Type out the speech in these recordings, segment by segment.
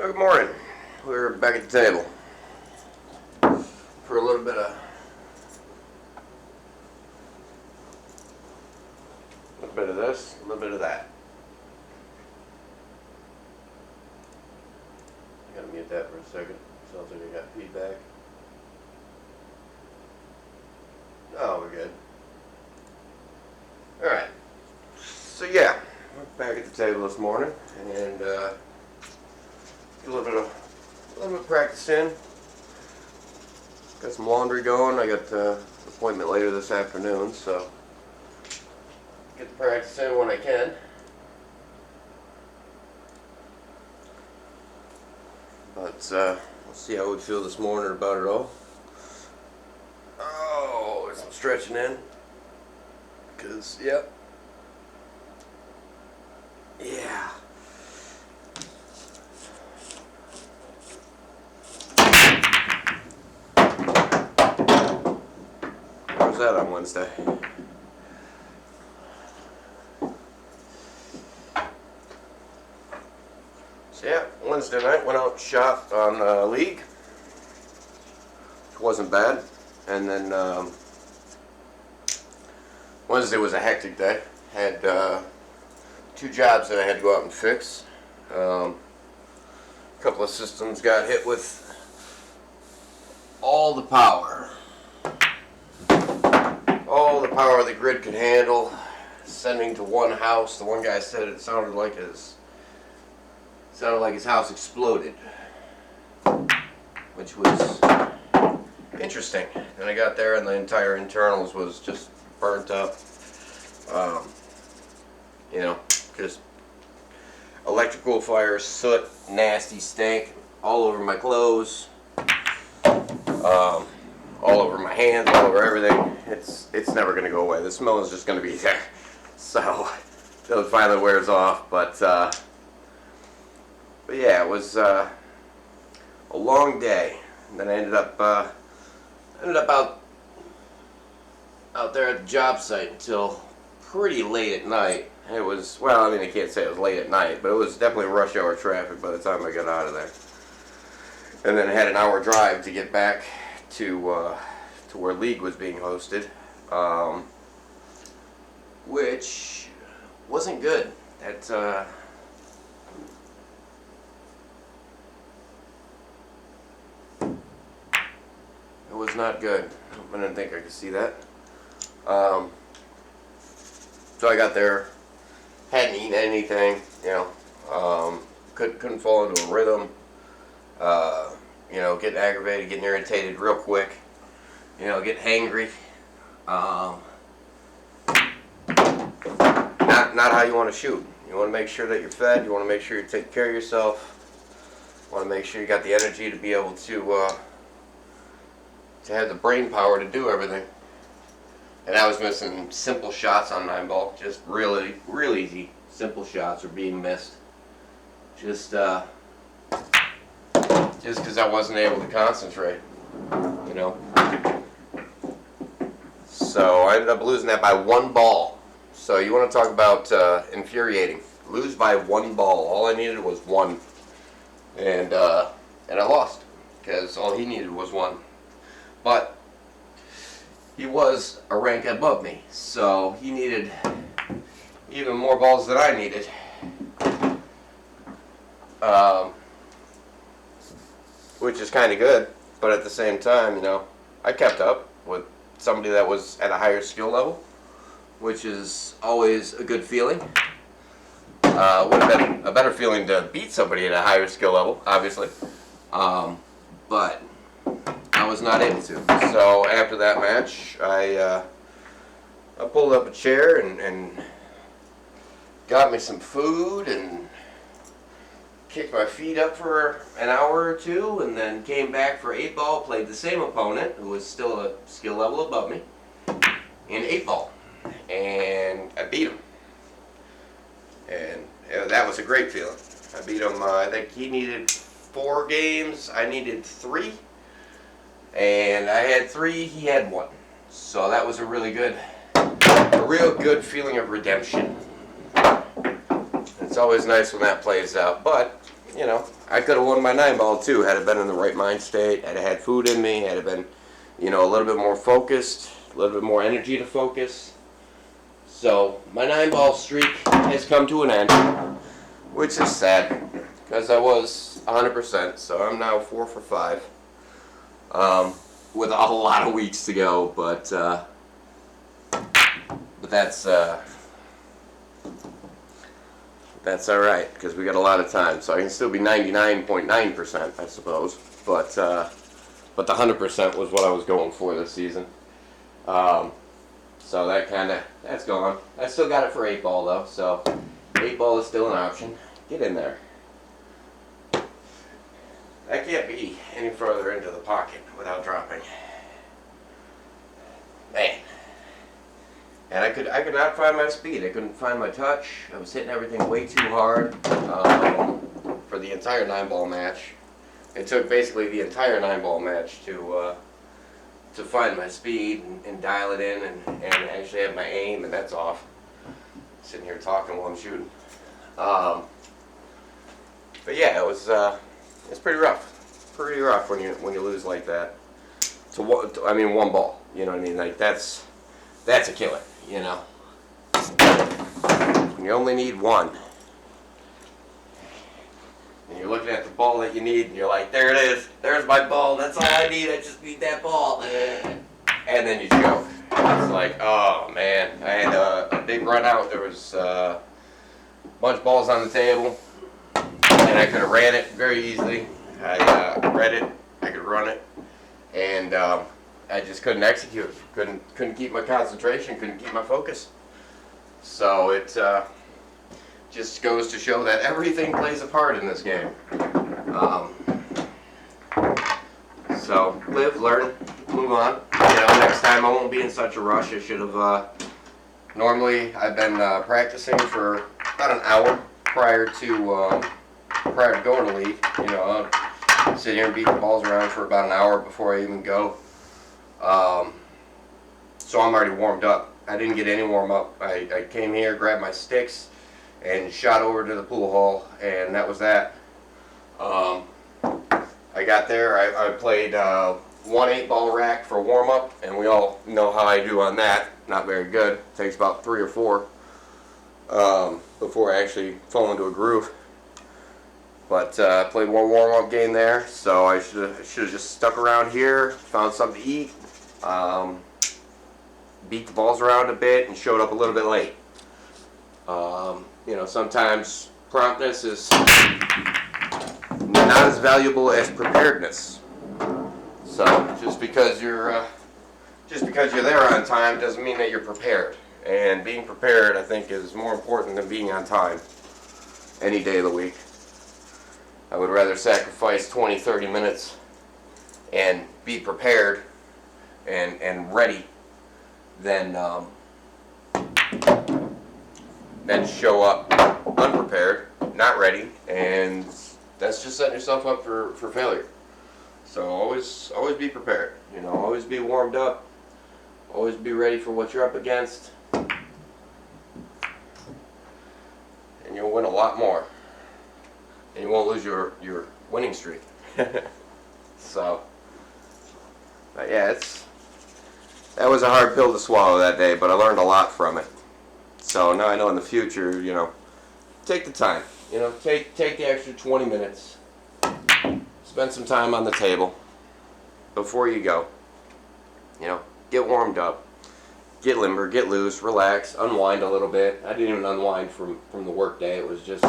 Good morning. We're back at the table for a little bit of this, a little bit of that. I gotta mute that for a second. Sounds like I got feedback. Oh, we're good. All right. So yeah, we're back at the table this morning, and a little bit of practice in. Got some laundry going. I got an appointment later this afternoon, so get the practice in when I can. But we'll see how we feel this morning about it all. Oh, there's some stretching in. Because, yep. Yeah. Where's that on Wednesday? So yeah, Wednesday night went out and shot on League, which wasn't bad. And then Wednesday was a hectic day. Had 2 jobs that I had to go out and fix. A couple of systems got hit with all the power the grid could handle, sending to one house. The one guy said it sounded like his house exploded, which was interesting. And I got there and the entire internals was just burnt up. Just electrical fire, soot, nasty stink all over my clothes, all over my hands, all over everything. It's never going to go away. The smell is just going to be there. So until it finally wears off. But yeah, it was a long day. And then I ended up out there at the job site until pretty late at night. It was, well, I mean, I can't say it was late at night, but it was definitely rush hour traffic by the time I got out of there. And then I had an hour drive to get back to where League was being hosted, which wasn't good. It was not good. I didn't think I could see that. So I got there, hadn't eaten anything, couldn't fall into a rhythm, getting aggravated, getting irritated real quick, getting hangry. Not how you want to shoot. You want to make sure that you're fed, you want to make sure you take care of yourself, you want to make sure you got the energy to be able to have the brain power to do everything. And I was missing simple shots on 9-ball, just really, real easy, simple shots were being missed. Just because I wasn't able to concentrate, So I ended up losing that by 1 ball. So you want to talk about infuriating. Lose by 1 ball. All I needed was 1. And I lost, because all he needed was 1. But he was a rank above me, so he needed even more balls than I needed. Which is kind of good, but at the same time, I kept up with somebody that was at a higher skill level, which is always a good feeling. Would have been a better feeling to beat somebody at a higher skill level, obviously, but I was not able to. So after that match, I pulled up a chair and got me some food and kicked my feet up for an hour or 2, and then came back for 8-ball, played the same opponent, who was still a skill level above me, in 8-ball. And I beat him. And that was a great feeling. I beat him, I think he needed 4 games, I needed 3. And I had 3, he had 1. So that was a real good feeling of redemption. It's always nice when that plays out, but you know, I could have won my 9-ball too had it been in the right mind state, had it had food in me, had it been, you know, a little bit more focused, a little bit more energy to focus. So my 9-ball streak has come to an end, which is sad because I was 100%. So I'm now 4 for 5, with a lot of weeks to go. But that's all right because we got a lot of time. So I can still be 99.9%, I suppose. But the 100% was what I was going for this season. So that's gone. I still got it for 8-ball though, so 8-ball is still an option. Get in there. I can't be any further into the pocket without dropping. Man. And I could not find my speed. I couldn't find my touch. I was hitting everything way too hard for the entire 9-ball match. It took basically the entire 9-ball match to find my speed and dial it in and actually have my aim, and that's off. Sitting here talking while I'm shooting. But yeah, it's pretty rough. Pretty rough when you lose like that. I mean, 1 ball. You know what I mean? Like that's a killer. You know. When you only need 1. And you're looking at the ball that you need, and you're like, there it is. There's my ball. That's all I need. I just need that ball. And then you choke. It's like, oh, man. I had a big run out. There was a bunch of balls on the table, and I could have ran it very easily. I read it. I could run it. And I just couldn't execute. Couldn't keep my concentration. Couldn't keep my focus. So it just goes to show that everything plays a part in this game. So live, learn, move on. You know, next time I won't be in such a rush. I should have. Normally, I've been practicing for about an hour prior to going to league. You know, I'll sit here and beat the balls around for about an hour before I even go. So I'm already warmed up. I didn't get any warm up. I came here, grabbed my sticks, and shot over to the pool hall, and that was that. I got there. I played 1 8-ball rack for warm up, and we all know how I do on that. Not very good. It takes about 3 or 4 before I actually fall into a groove. But I played 1 warm up game there, so I should have just stuck around here, found something to eat, beat the balls around a bit, and showed up a little bit late. You know, sometimes promptness is not as valuable as preparedness. So just because you're there on time doesn't mean that you're prepared. And being prepared, I think, is more important than being on time any day of the week. I would rather sacrifice 20, 30 minutes and be prepared and ready than show up unprepared, not ready, and that's just setting yourself up for failure. So always be prepared. You know, always be warmed up. Always be ready for what you're up against, and you'll win a lot more. And you won't lose your winning streak. So, but yeah, that was a hard pill to swallow that day, but I learned a lot from it. So now I know in the future, you know, take the time. You know, take the extra 20 minutes. Spend some time on the table before you go. You know, get warmed up, get limber, get loose, relax, unwind a little bit. I didn't even unwind from the work day. It was just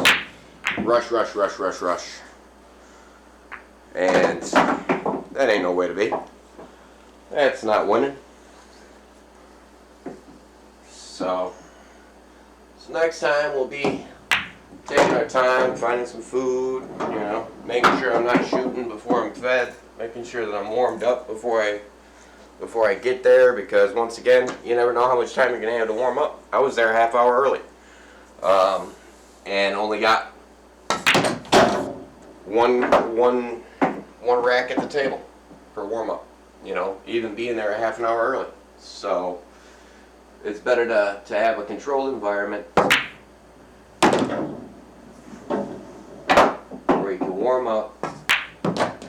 rush. And that ain't no way to be. That's not winning. So next time we'll be taking our time, finding some food, you know, making sure I'm not shooting before I'm fed, making sure that I'm warmed up before I get there, because once again, you never know how much time you're going to have to warm up. I was there a half hour early, and only got one rack at the table for warm up, you know, even being there a half an hour early. So it's better to have a controlled environment where where you can warm up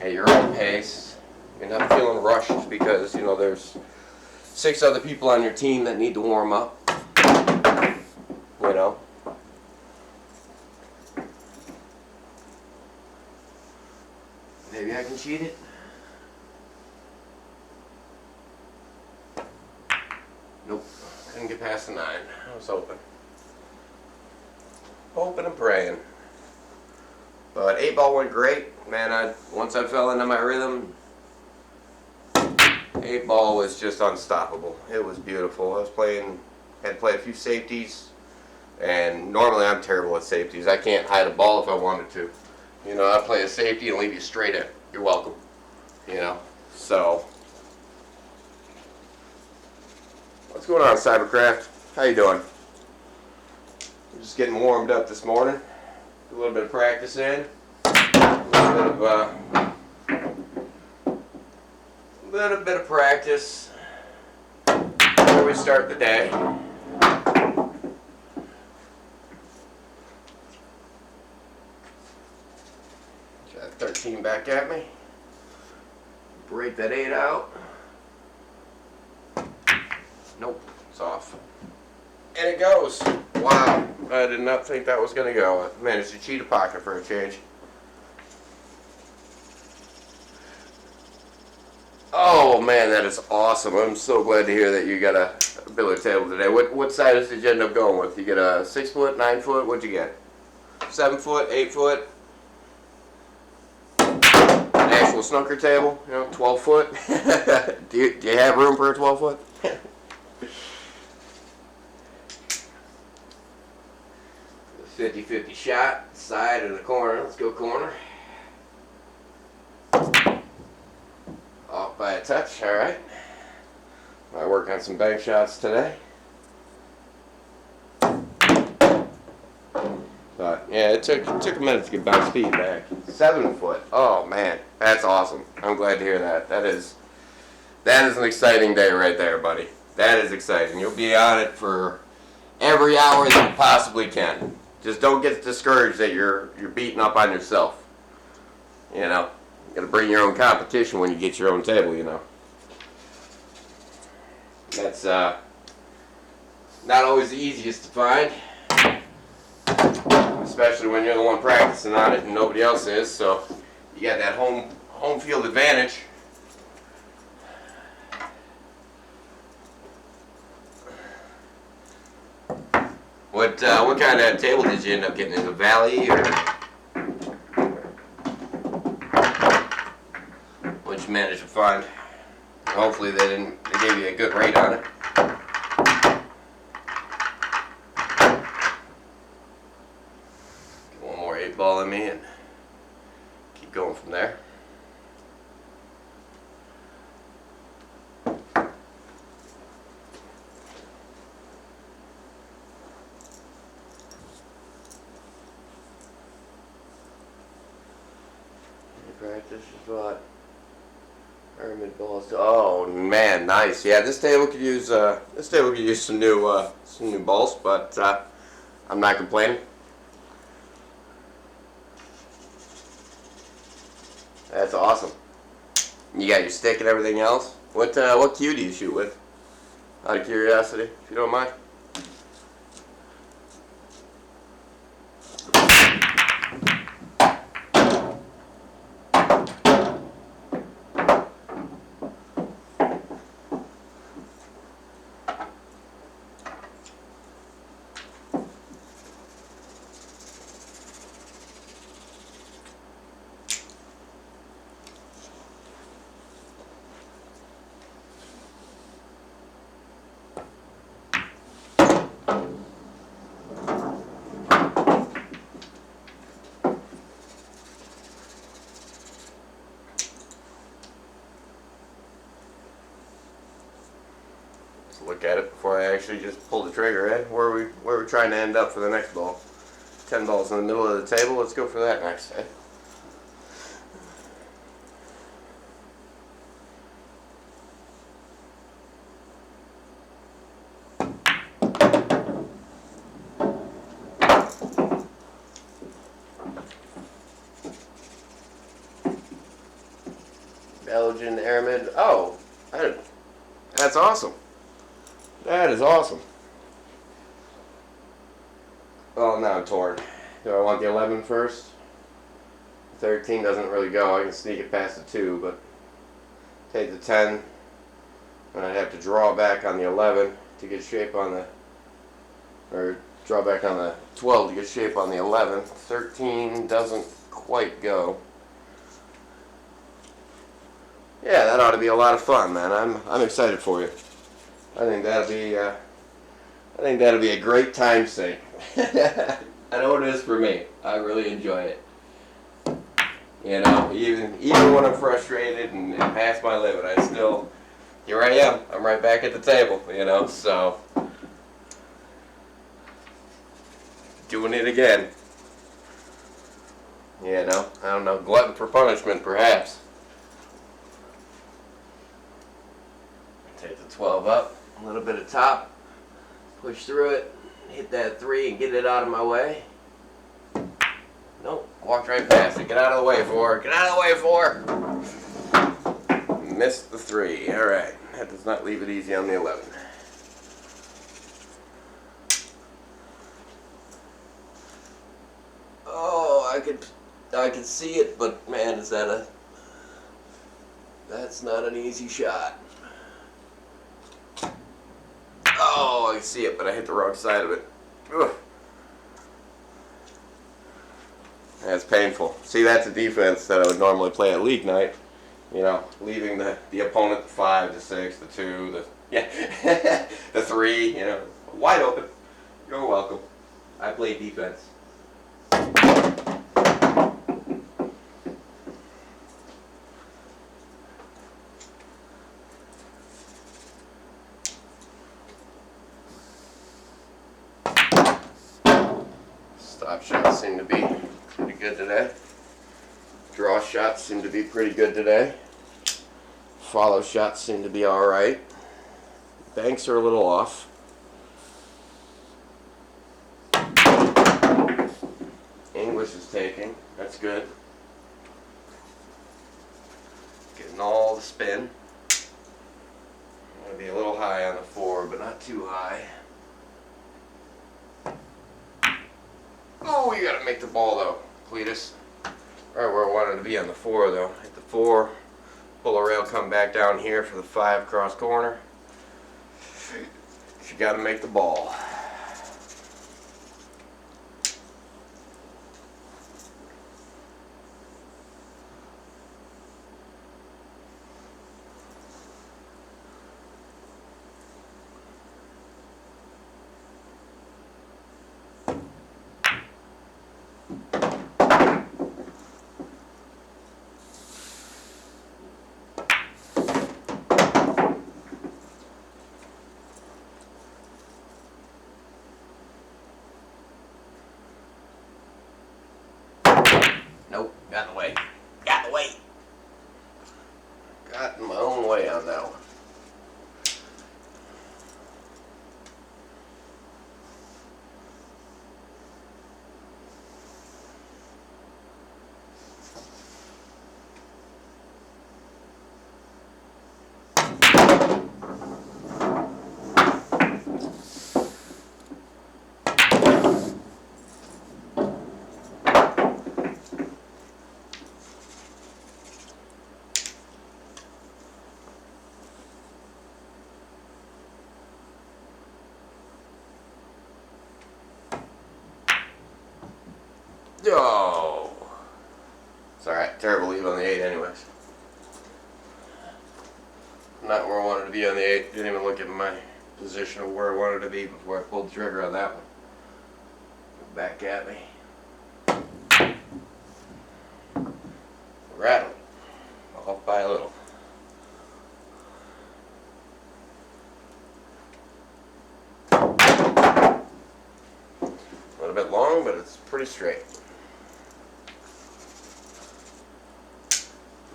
at your own pace. You're not feeling rushed because, you know, there's 6 other people on your team that need to warm up. You know? Maybe I can cheat it. Nope. Couldn't get past the 9. I was hoping. Hoping and praying. But 8-ball went great. Man, once I fell into my rhythm, 8-ball was just unstoppable. It was beautiful. I was had to play a few safeties, and normally I'm terrible at safeties. I can't hide a ball if I wanted to. You know, I play a safety and leave you straight in. You're welcome. You know, so what's going on, Cybercraft? How you doing? I'm just getting warmed up this morning. A little bit of practice in. A little bit of practice before we start the day. Got 13 back at me. Break that 8 out. Nope, it's off. And it goes. Wow, I did not think that was going to go. I managed to cheat a pocket for a change. Oh man, that is awesome. I'm so glad to hear that you got a billiard table today. What size did you end up going with? You get a 6 foot, 9 foot? What'd you get? 7 foot, 8 foot? An actual snooker table? You know, 12 foot? do you have room for a 12 foot? 50-50 shot, side and the corner. Let's go corner. Off by a touch, alright. I work on some bank shots today. But yeah, it took a minute to get my speed back. 7 foot. Oh man, that's awesome. I'm glad to hear that. That is an exciting day right there, buddy. That is exciting. You'll be on it for every hour that you possibly can. Just don't get discouraged that you're beating up on yourself. You know, you gotta bring your own competition when you get your own table. You know, that's not always the easiest to find, especially when you're the one practicing on it and nobody else is. So you got that home field advantage. What kind of table did you end up getting? In the Valley, or what'd you manage to find? Hopefully they gave you a good rate on it. Get one more 8-ball in me and keep going from there. Practice spot. Pyramid balls. Oh man, nice. Yeah, this table could use some new balls, but I'm not complaining. That's awesome. You got your stick and everything else. What cue do you shoot with? Out of curiosity, if you don't mind. Look at it before I actually just pull the trigger, eh? Where are we trying to end up for the next ball? 10 balls in the middle of the table. Let's go for that next, eh? Elgin Aramid. Oh, that's awesome. That is awesome. Well, now I'm torn. Do I want the 11 first? 13 doesn't really go. I can sneak it past the 2, but take the 10, and I'd have to draw back on the 11 to get shape on the, or draw back on the 12 to get shape on the 11. 13 doesn't quite go. Yeah, that ought to be a lot of fun, man. I'm excited for you. I think that'll be a great time sink. I know it is for me. I really enjoy it. You know, even when I'm frustrated and past my limit, here I am. I'm right back at the table, you know, so doing it again. You know, I don't know, glutton for punishment, perhaps. Take the 12 up, a little bit of top, push through it, hit that 3 and get it out of my way. Nope, walked right past it. Get out of the way, 4. Get out of the way, 4. Missed the 3. Alright, that does not leave it easy on the 11. Oh, I could see it, but man, that's not an easy shot. Oh, I see it, but I hit the wrong side of it. Ugh. That's painful. See, that's a defense that I would normally play at league night. You know, leaving the opponent the 5, the 6, the 2, the 3, you know, wide open. You're welcome. I play defense. Stop shots seem to be pretty good today. Draw shots seem to be pretty good today. Follow shots seem to be alright. Banks are a little off. English is taking. That's good. Getting all the spin. I'm going to be a little high on the 4, but not too high. Oh, you gotta make the ball though, Cletus. Right where I wanted to be on the 4 though. Hit the 4, pull a rail, come back down here for the 5 cross corner. You gotta make the ball. Nope, got in the way. Got in the way. Got in my own way on that one. Oh, it's alright. Terrible lead on the 8 anyways. Not where I wanted to be on the 8. Didn't even look at my position of where I wanted to be before I pulled the trigger on that one. Back at me. Rattling. Off by a little. A little bit long, but it's pretty straight.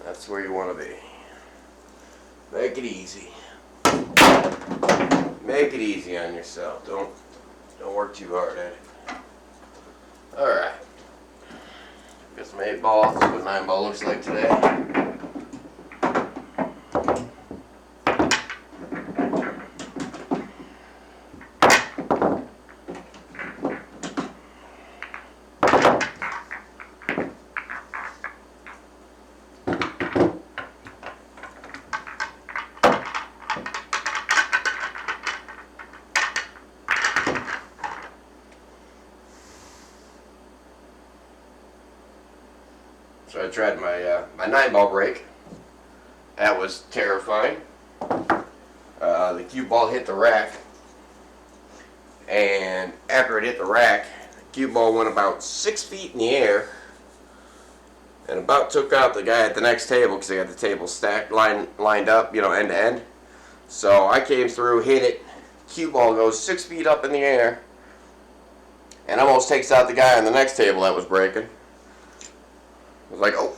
That's where you want to be. Make it easy. Make it easy on yourself. Don't work too hard at it. Alright. Got some 8 ball. That's what 9 ball looks like today. So I tried my 9-ball break. That was terrifying. The cue ball hit the rack, and after it hit the rack, the cue ball went about 6 feet in the air and about took out the guy at the next table because they had the table stacked, lined up, end to end. So I came through, hit it, cue ball goes 6 feet up in the air, and almost takes out the guy on the next table that was breaking. I was like, oh,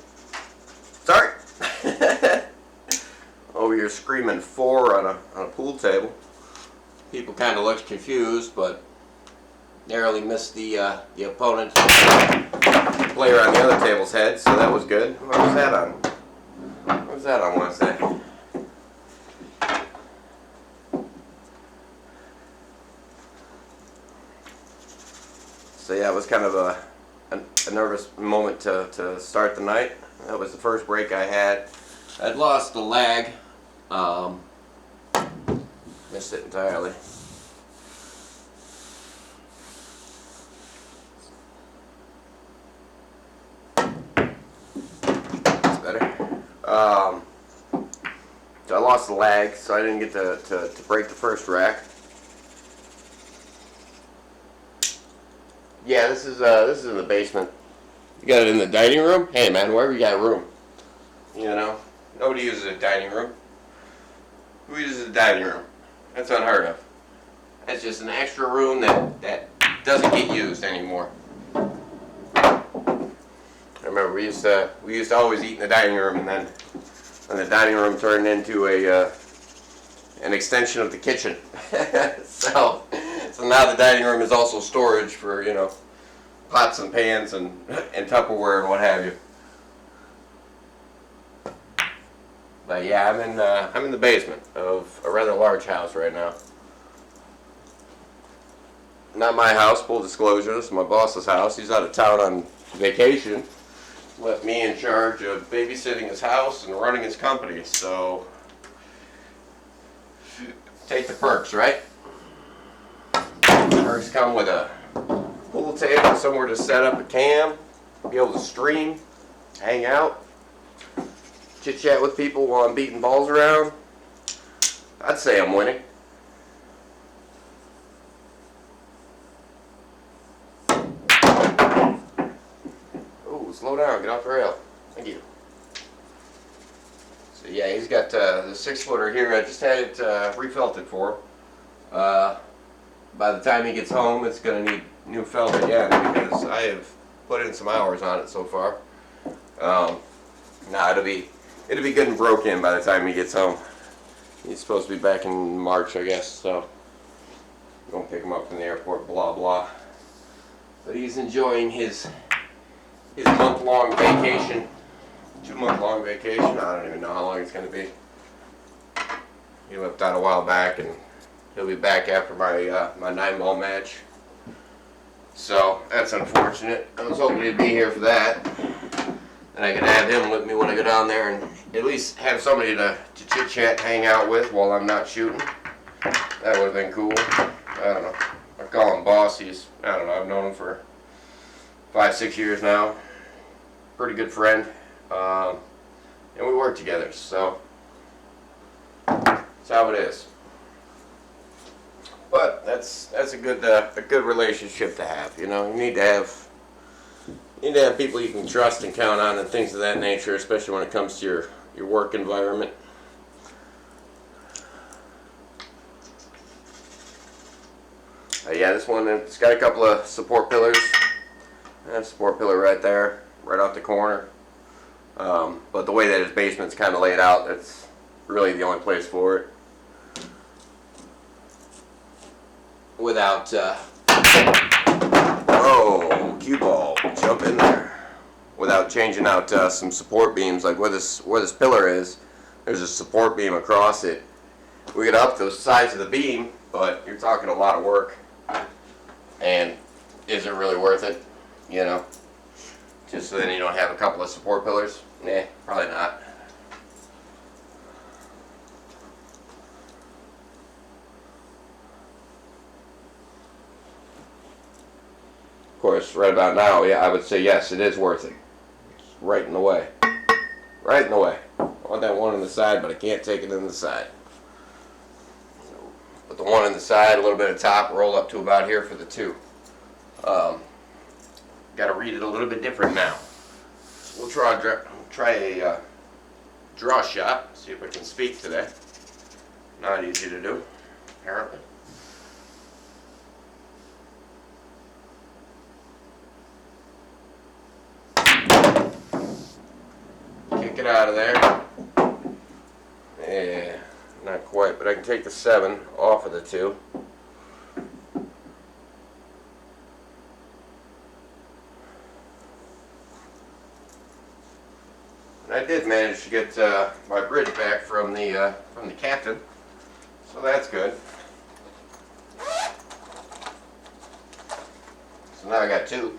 sorry. Over here screaming 4 on a pool table. People kind of looked confused, but narrowly missed the opponent player on the other table's head, so that was good. What was that on? What was that on Wednesday? So yeah, it was kind of a nervous moment to start the night. That was the first break I had. I'd lost the lag. Missed it entirely. That's better. So I lost the lag, so I didn't get to break the first rack. Yeah, this is in the basement. You got it in the dining room? Hey man, wherever you got room. Nobody uses a dining room. Who uses a dining room? That's unheard of. That's just an extra room that doesn't get used anymore. I remember we used to always eat in the dining room, and then the dining room turned into an extension of the kitchen. So now the dining room is also storage for pots and pans and Tupperware and what have you. But yeah, I'm in the basement of a rather large house right now. Not my house, full disclosure. This is my boss's house. He's out of town on vacation. Left me in charge of babysitting his house and running his company. So take the perks, right? Perks come with a pool table, somewhere to set up a cam, be able to stream, hang out, chit-chat with people while I'm beating balls around. I'd say I'm winning. Oh, slow down, get off the rail. Thank you. So yeah, he's got the 6-footer here. I just had it refelted for him. By the time he gets home, it's going to need new felt again because I have put in some hours on it so far. It'll be good and broken by the time he gets home. He's supposed to be back in March, I guess, so I'm going to pick him up from the airport, blah, blah. But he's enjoying his month-long vacation, 2-month-long vacation. I don't even know how long it's going to be. He left out a while back, and he'll be back after my 9-ball match. So that's unfortunate. I was hoping he'd be here for that. And I could have him with me when I go down there and at least have somebody to chit-chat, hang out with while I'm not shooting. That would have been cool. I don't know. I call him boss. I've known him for 5-6 years now. Pretty good friend. And we work together, so that's how it is. But that's a good relationship to have. You need to have people you can trust and count on and things of that nature, especially when it comes to your work environment. Yeah, this one, it's got a couple of support pillars. Support pillar right there, right off the corner. But the way that his basement's kind of laid out, that's really the only place for it. Without, cue ball, jump in there. Without changing out some support beams, like where this pillar is, there's a support beam across it. We get up to the size of the beam, but you're talking a lot of work. And is it really worth it? Just so then you don't have a couple of support pillars? Nah, probably not. Of course, right about now, yeah, I would say yes, it is worth it. right in the way. Right in the way. I want that one on the side, but I can't take it in the side. Put the one on the side, a little bit of top, roll up to about here for the 2. Got to read it a little bit different now. So we'll try a draw shot, see if I can speak today. Not easy to do, apparently. Kick it out of there. Yeah, not quite, but I can take the 7 off of the 2. And I did manage to get my bridge back from the captain, so that's good. So now I got 2,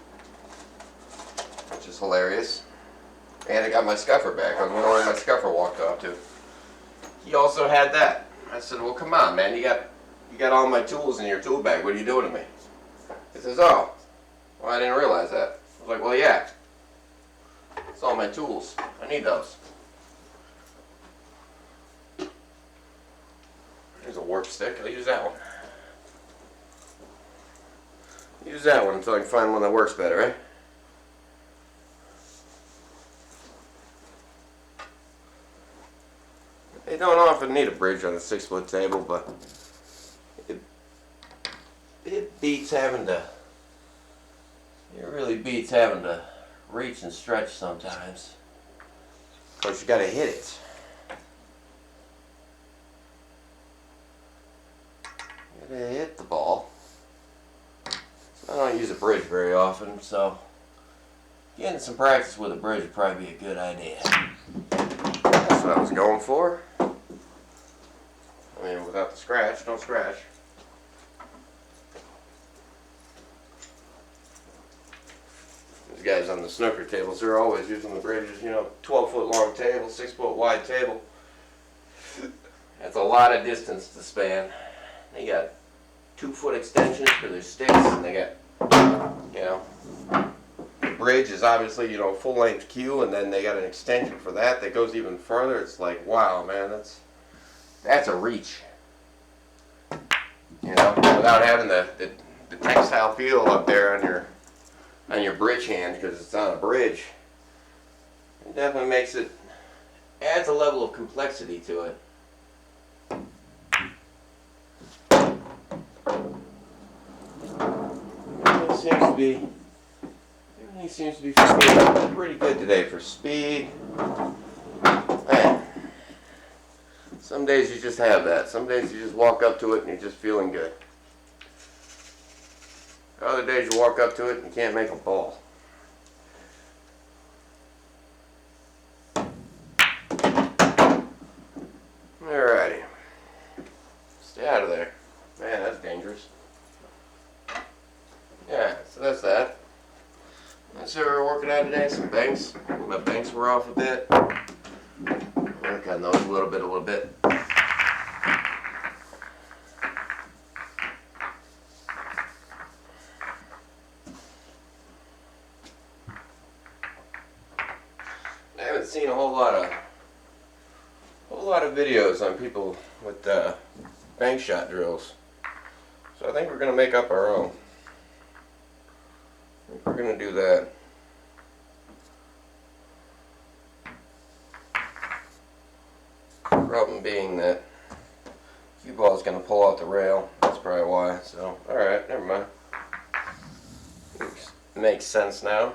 which is hilarious. And I got my scuffer back. I was wondering where my scuffer walked off to. He also had that. I said, well, come on, man. You got all my tools in your tool bag. What are you doing to me? He says, oh, well, I didn't realize that. I was like, well, yeah. It's all my tools. I need those. Here's a warp stick. I'll use that one. Use that one until I can find one that works better, right? You don't often need a bridge on a 6-foot table, but it beats having to. It really beats having to reach and stretch sometimes. Of course, you got to hit it. You got to hit the ball. I don't use a bridge very often, so getting some practice with a bridge would probably be a good idea. That's what I was going for. I mean, without the scratch, don't scratch. These guys on the snooker tables, they're always using the bridges, 12-foot long table, 6-foot wide table. That's a lot of distance to span. They got 2-foot extensions for their sticks, and they got, the bridge is obviously, full-length cue, and then they got an extension for that goes even further. It's like, wow, man, that's a reach. Without having the textile feel up there on your bridge hand, because it's on a bridge. It definitely adds a level of complexity to it. Everything seems to be pretty good today for speed. Man, some days you just have that. Some days you just walk up to it and you're just feeling good. Other days you walk up to it and you can't make a ball. Alrighty. Stay out of there. Man, that's dangerous. Yeah, so that's that. That's what we're working on today. Some banks. My banks were off a bit. Work on those a little bit. I haven't seen a whole lot of videos on people with bank shot drills. So I think we're going to make up our own. I think we're going to do that. Problem being that cue ball is going to pull out the rail. That's probably why. So, alright, never mind. Makes sense now.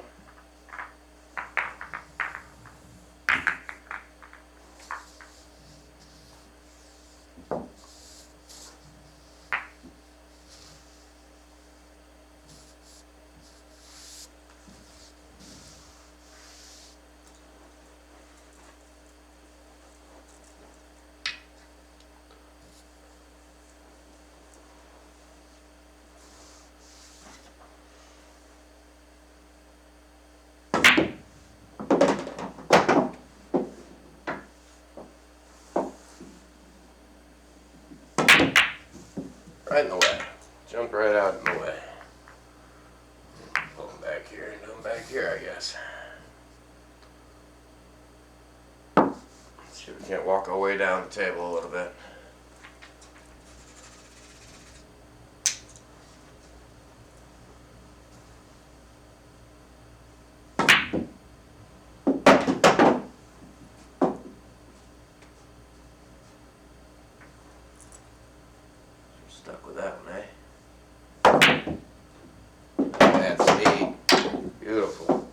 Right in the way. Jumped right out in the way. Pull him back here and do him back here, I guess. Can't walk our way down the table a little bit. Stuck with that one, eh? That's neat. Beautiful.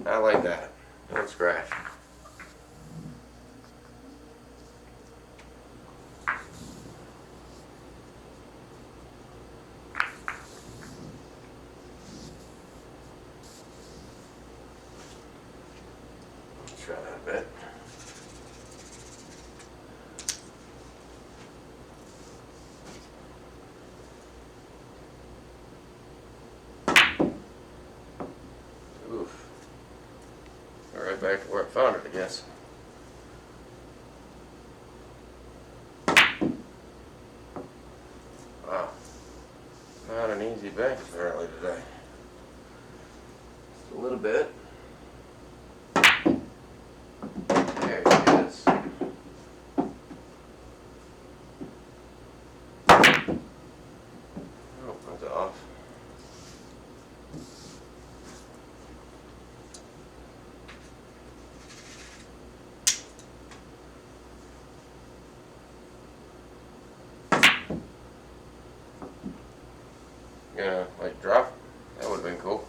I like that. Don't scratch. Try that a bit. Oof. Right back to where I found it, I guess. Wow. Not an easy bank apparently today. Just a little bit. There she is. Oh, that's off. Gonna like drop? That would have been cool.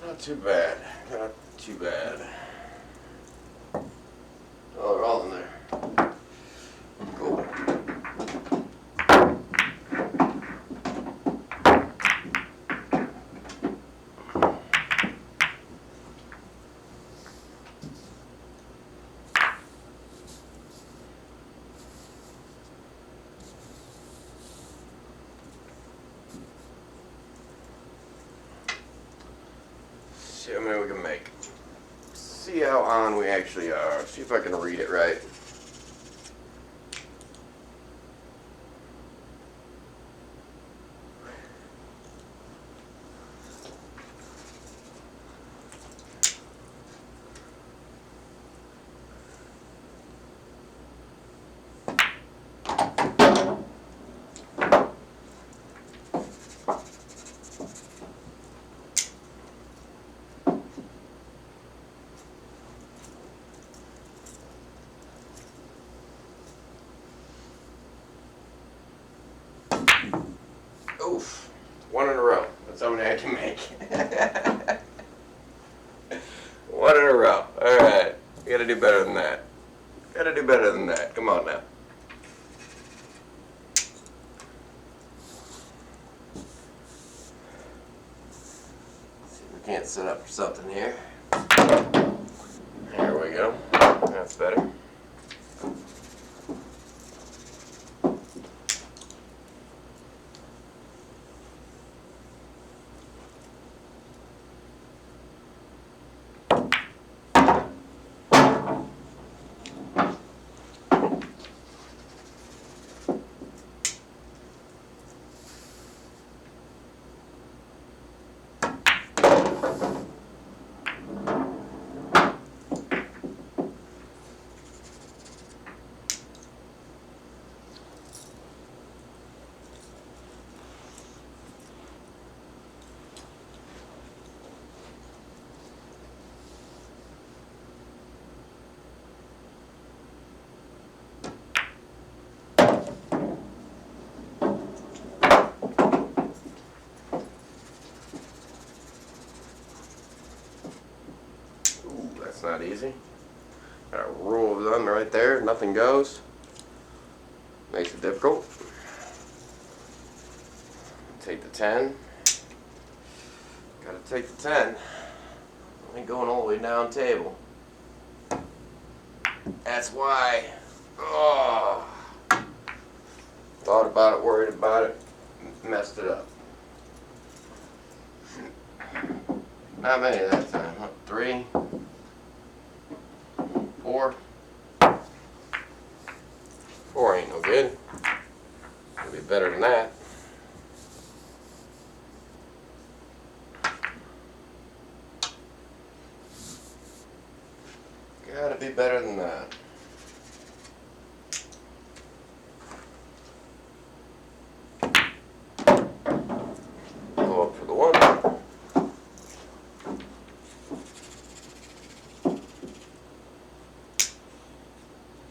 Not too bad. Not too bad. Oh, they're all in there. Cool. See how many we can make. See how on we actually are. See if I can read it right. Oof. One in a row. That's how many I can make. do better than that. Gotta do better than that. Come on now. See if we can't set up for something here. There we go. That's better. That's not easy. Got a rule of thumb right there. Nothing goes. Makes it difficult. Take the 10. Gotta take the 10. I ain't going all the way down table. That's why. Oh. Thought about it, worried about it, messed it up. Not many that time. 3, 4. 4 ain't no good. It'll be better than that. Gotta be better than that. Go up for the 1.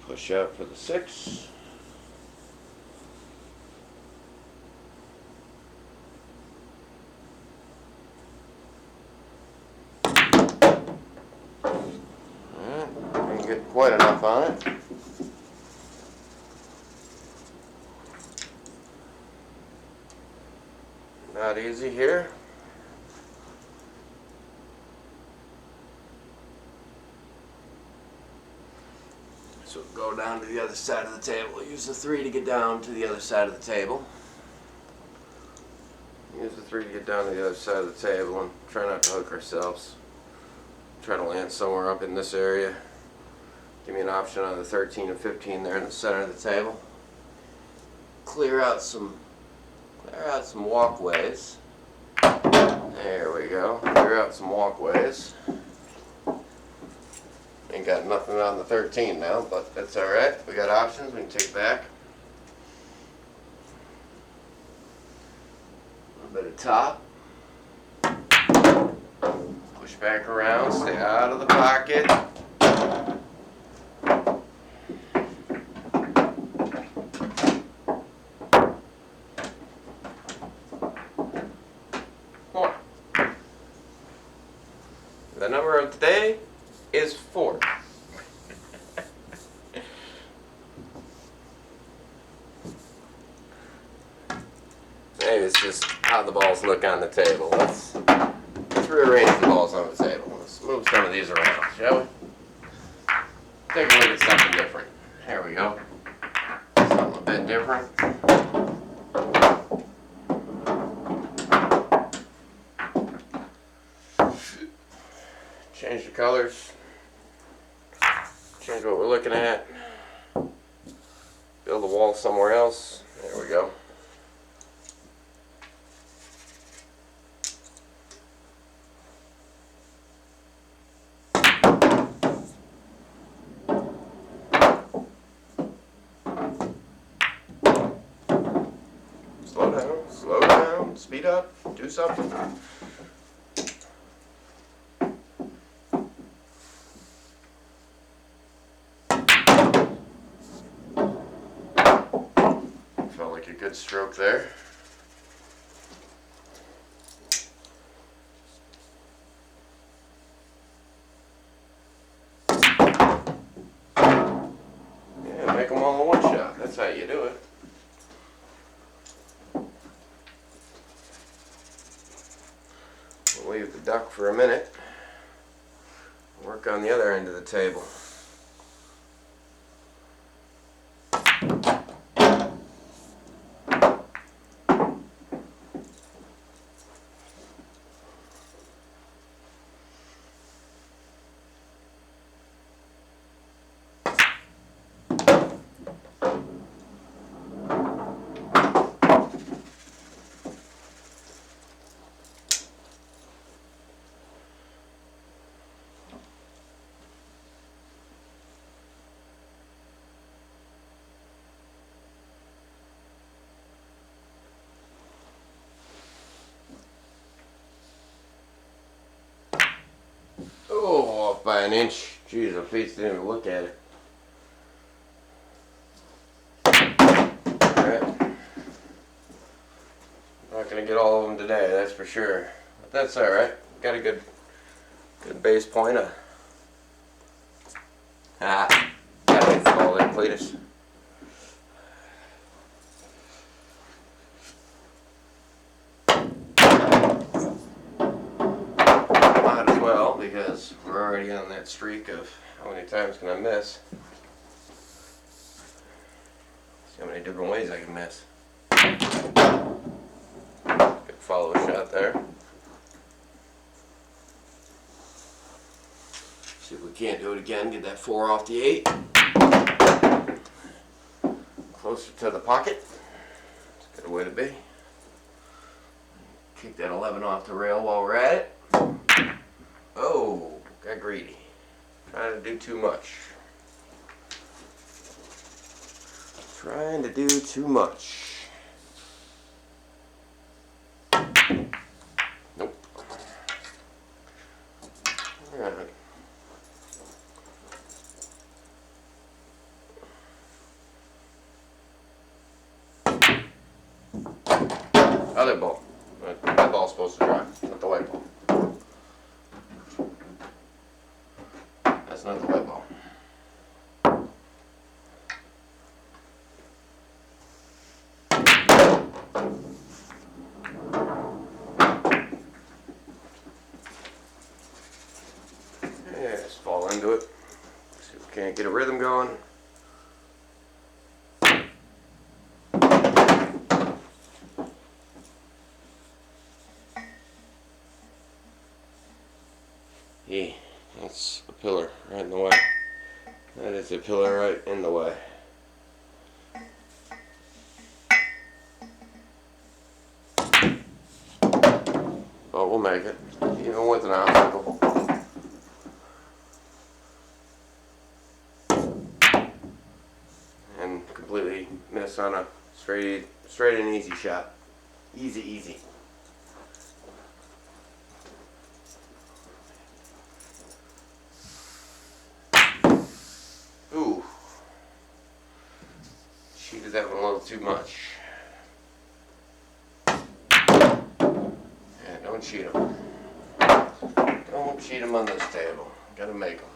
Push out for the 6. Didn't get quite enough on it. Not easy here. So go down to the other side of the table. Use the 3 to get down to the other side of the table. Use the 3 to get down to the other side of the table and try not to hook ourselves. Try to land somewhere up in this area. Give me an option on the 13 and 15 there in the center of the table. Clear out some walkways. There we go. Clear out some walkways. Ain't got nothing on the 13 now, but that's alright. We got options we can take back. A little bit of top. Push back around, stay out of the pocket. More. The number of today is 4. Maybe it's just how the balls look on the table. Let's rearrange the balls on the table. Let's move some of these around, shall we? Take a look at something different. Here we go. Something a bit different. Change the colors. Change what we're looking at. Build a wall somewhere else. There we go. Slow down, speed up, do something. Felt like a good stroke there. all in one shot. That's how you do it. We'll leave the duck for a minute. Work on the other end of the table. Oh, off by an inch. Jeez, the face didn't even look at it. Alright. Not gonna get all of them today, that's for sure. But that's alright. Got a good base point. Got it for all that, Cletus. Because we're already on that streak of how many times can I miss. See how many different ways I can miss. Good follow shot there. See if we can't do it again. Get that 4 off the 8. Closer to the pocket. That's a good way to be. Kick that 11 off the rail while we're at it. Oh, got greedy. Trying to do too much. Trying to do too much. Nope. Alright. Other ball. That ball's supposed to drive, not the white ball. That's not the white ball. Yeah, just fall into it. See if we can't get a rhythm going. Yeah, that's a pillar right in the way. That is a pillar right in the way. But we'll make it, even with an obstacle. And completely miss on a straight and easy shot. Easy, easy. Ooh. Cheated that one a little too much. Yeah, don't cheat them. Don't cheat them on this table. Gotta make them.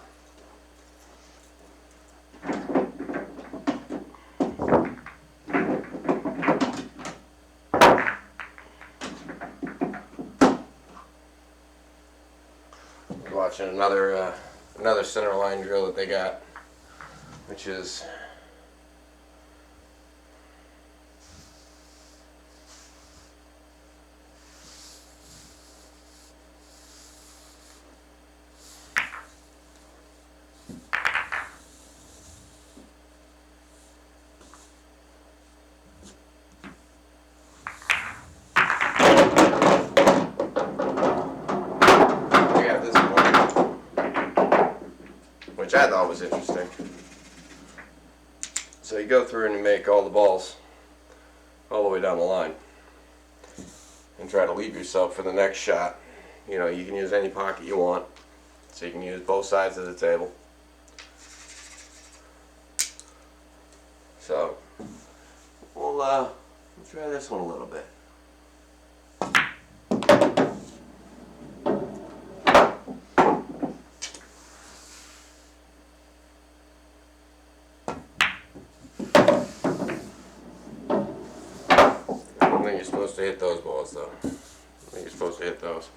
Watching another center line drill that they got, which is which I thought was interesting. So you go through and you make all the balls all the way down the line and try to leave yourself for the next shot. You know, you can use any pocket you want, so you can use both sides of the table. So we'll try this one a little bit. think you're supposed to hit those balls, though. I think you're supposed to hit those.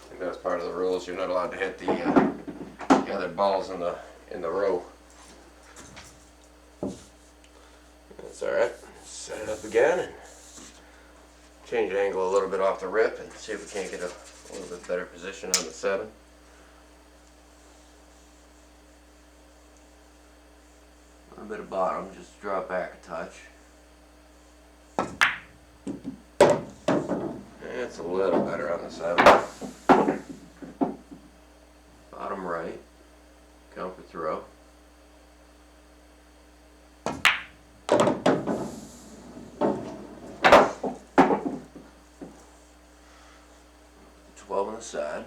I think that's part of the rules. You're not allowed to hit the other balls in the row. That's all right. Set it up again and change the angle a little bit off the rip and see if we can't get a little bit better position on the 7. A little bit of bottom, just draw it back a touch. It's a little better on the 7. Bottom right, count for throw. On the side.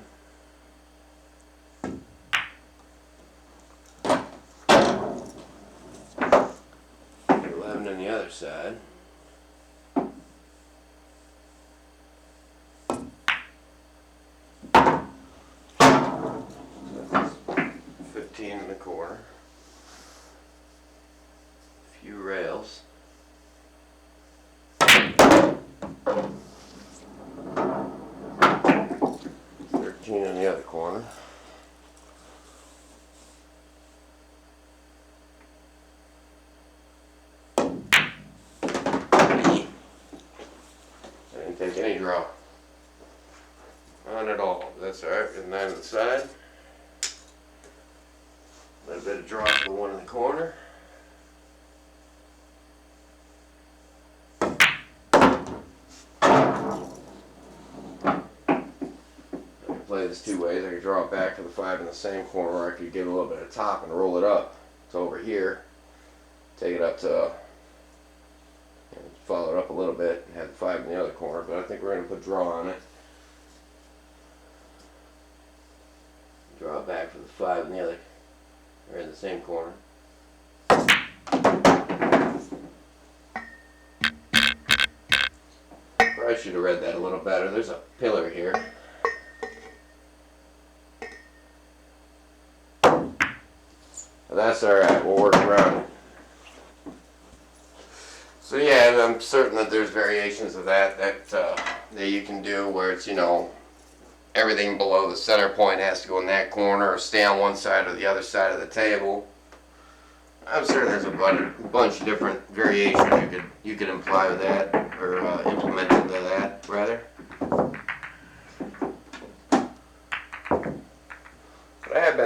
11 on the other side. So 15 in the corner. A few rails. 13 in the other corner. I didn't take any draw. None at all. That's alright. And 9 on the side. A little bit of draw for the 1 in the corner. 2 ways. I could draw it back to the 5 in the same corner, or I could give it a little bit of top and roll it up to over here. Take it up to, follow it up a little bit and have the 5 in the other corner, but I think we're going to put draw on it. Draw it back for the 5 in the other, or in the same corner. Probably should have read that a little better. There's a pillar here. That's alright, we'll work around it. So yeah, I'm certain that there's variations of that you can do where it's, everything below the center point has to go in that corner or stay on one side or the other side of the table. I'm certain there's a bunch of different variations you could imply with that, or implement into that, rather. But I've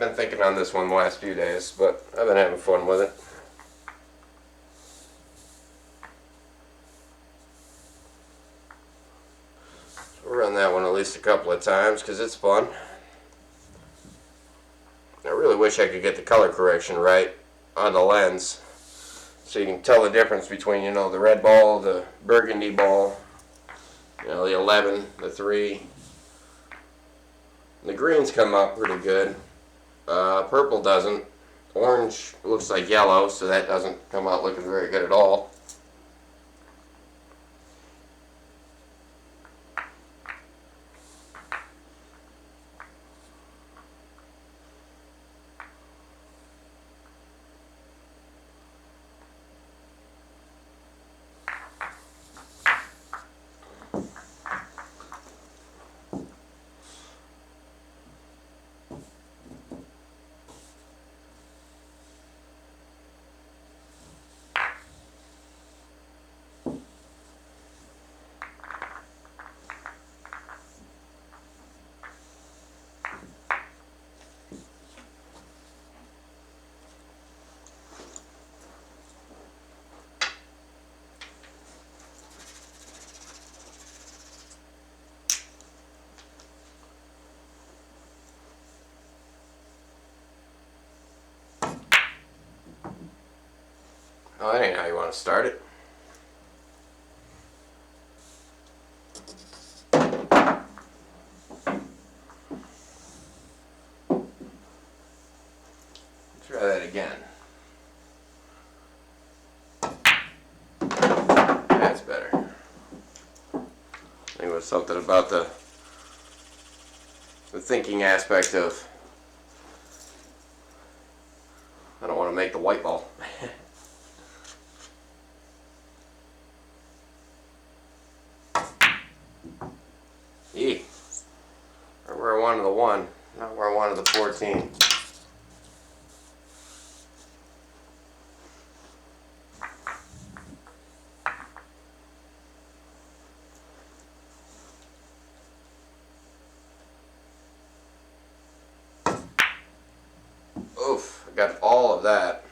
been thinking on this one the last few days, but I've been having fun with it. So we'll run that one at least a couple of times because it's fun. I really wish I could get the color correction right on the lens so you can tell the difference between, the red ball, the burgundy ball, the 11, the 3. The greens come out pretty good. Purple doesn't. Orange looks like yellow, so that doesn't come out looking very good at all. Oh, that ain't how you want to start it. Try that again. That's better. I think it was something about the thinking aspect of I don't want to make the white ball. E. Right where I wanted the 1, not where I wanted the 14. Oof, I got all of that.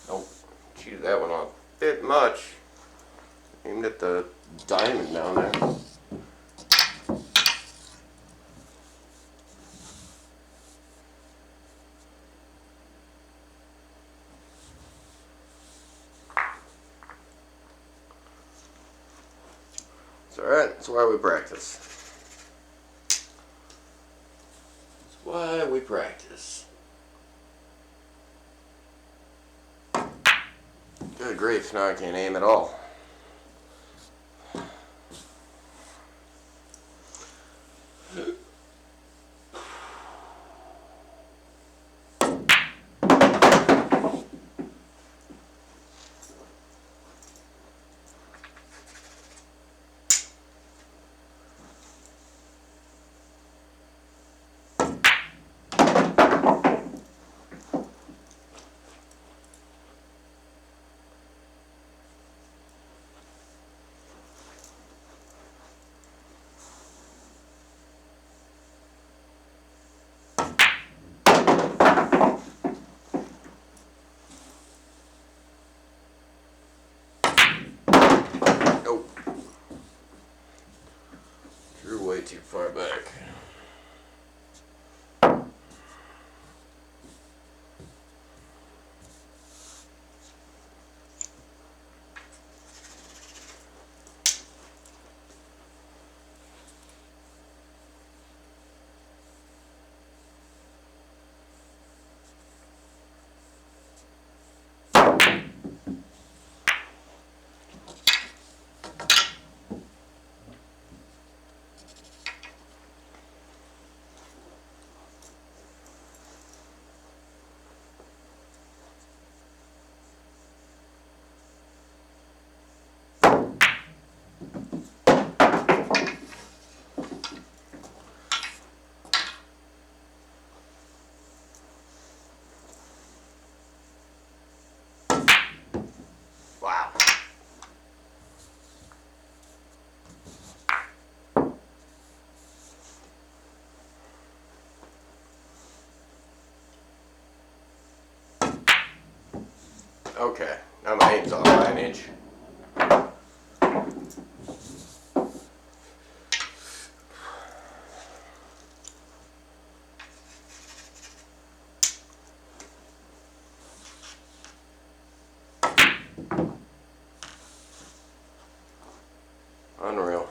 Nope, cheated that one off a bit much. Aimed at the diamond down there. It's alright, that's why we practice. That's why we practice. Good grief, now I can't aim at all. Way too far back. Wow. Okay, now my aim's off by an inch. Unreal.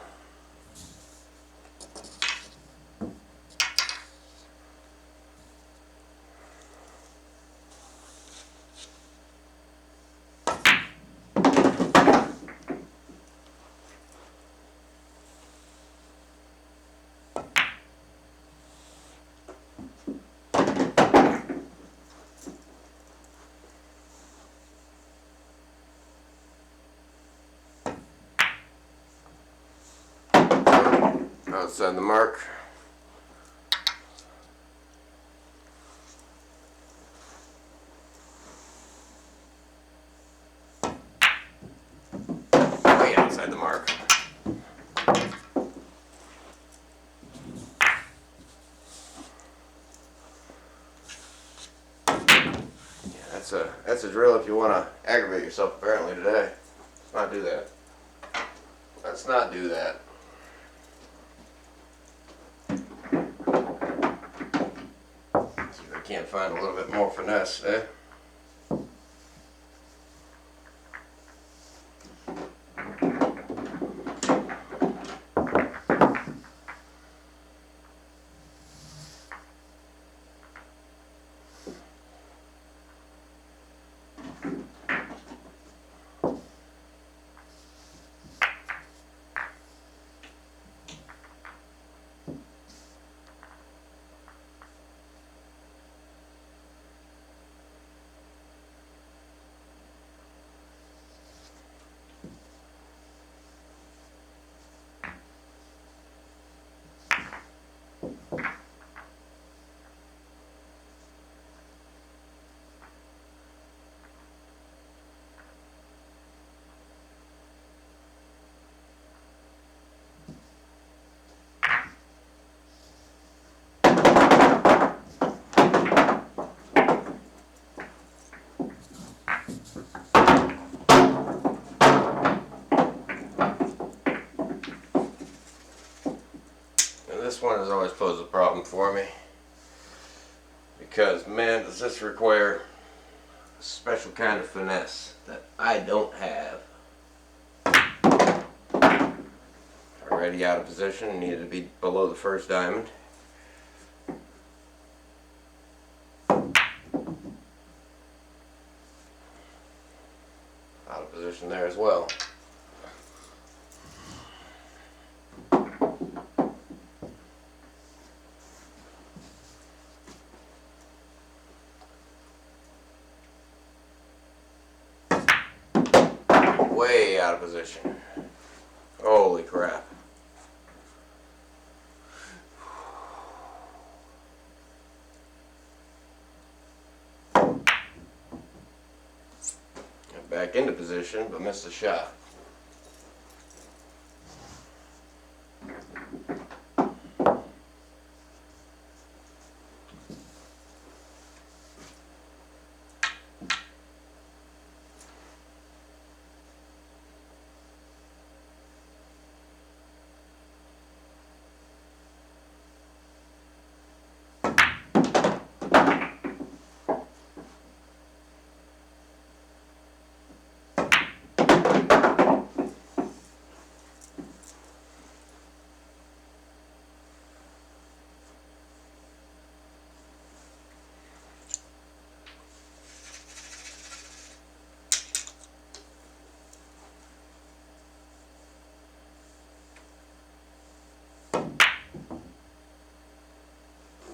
Outside the mark. Way outside the mark. Yeah, that's a drill if you want to aggravate yourself apparently today. Let's not do that. Let's not do that. See if I can't find a little bit more finesse, eh? This one has always posed a problem for me. Because, man, does this require a special kind of finesse that I don't have. Already out of position, needed to be below the first diamond. Out of position there as well. Way out of position. Holy crap. Back into position, but missed the shot.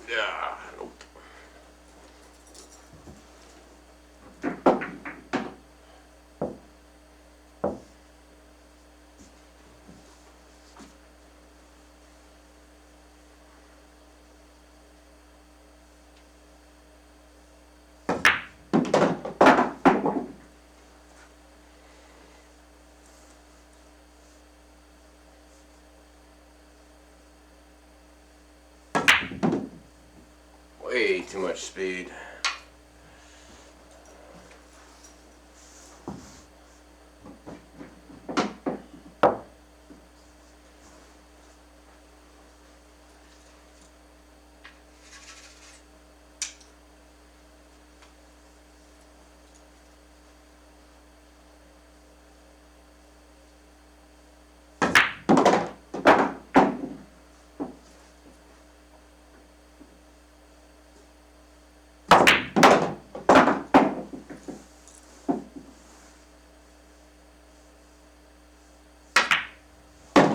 Yeah, nope. Way too much speed.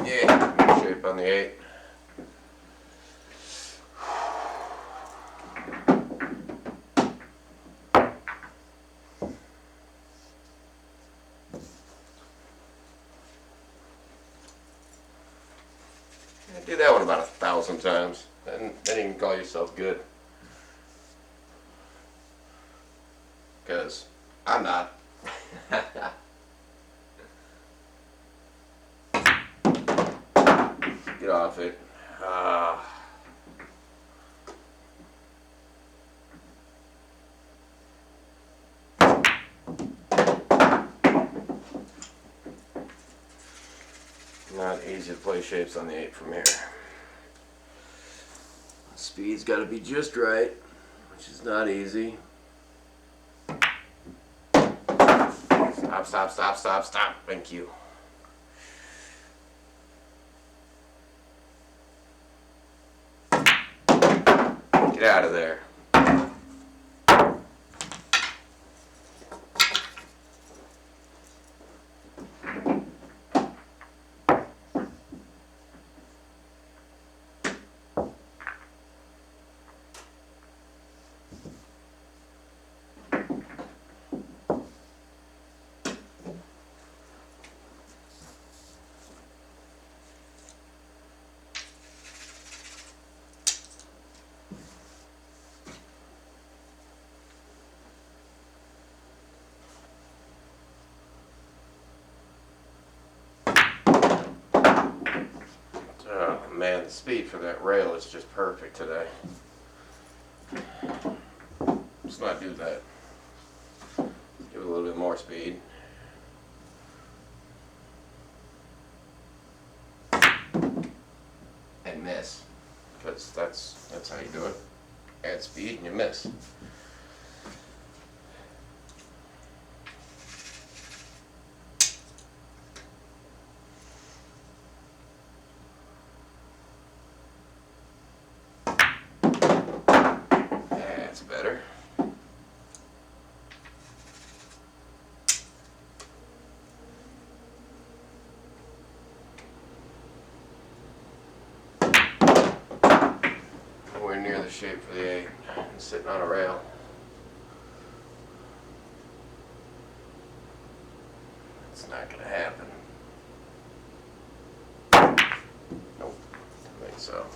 Yeah, good shape on the 8. Do that one about 1,000 times, and then you can call yourself good. Because I'm not. Get off it. Not easy to play shapes on the 8 from here. Speed's got to be just right, which is not easy. Stop, stop, stop, stop, stop. Thank you. Get out of there. Man, the speed for that rail is just perfect today. Let's not do that. Give it a little bit more speed. And miss. because that's how you do it. Add speed and you miss. That's better. Nowhere near the shape for the 8. It's sitting on a rail. It's not going to happen. Nope, I think so.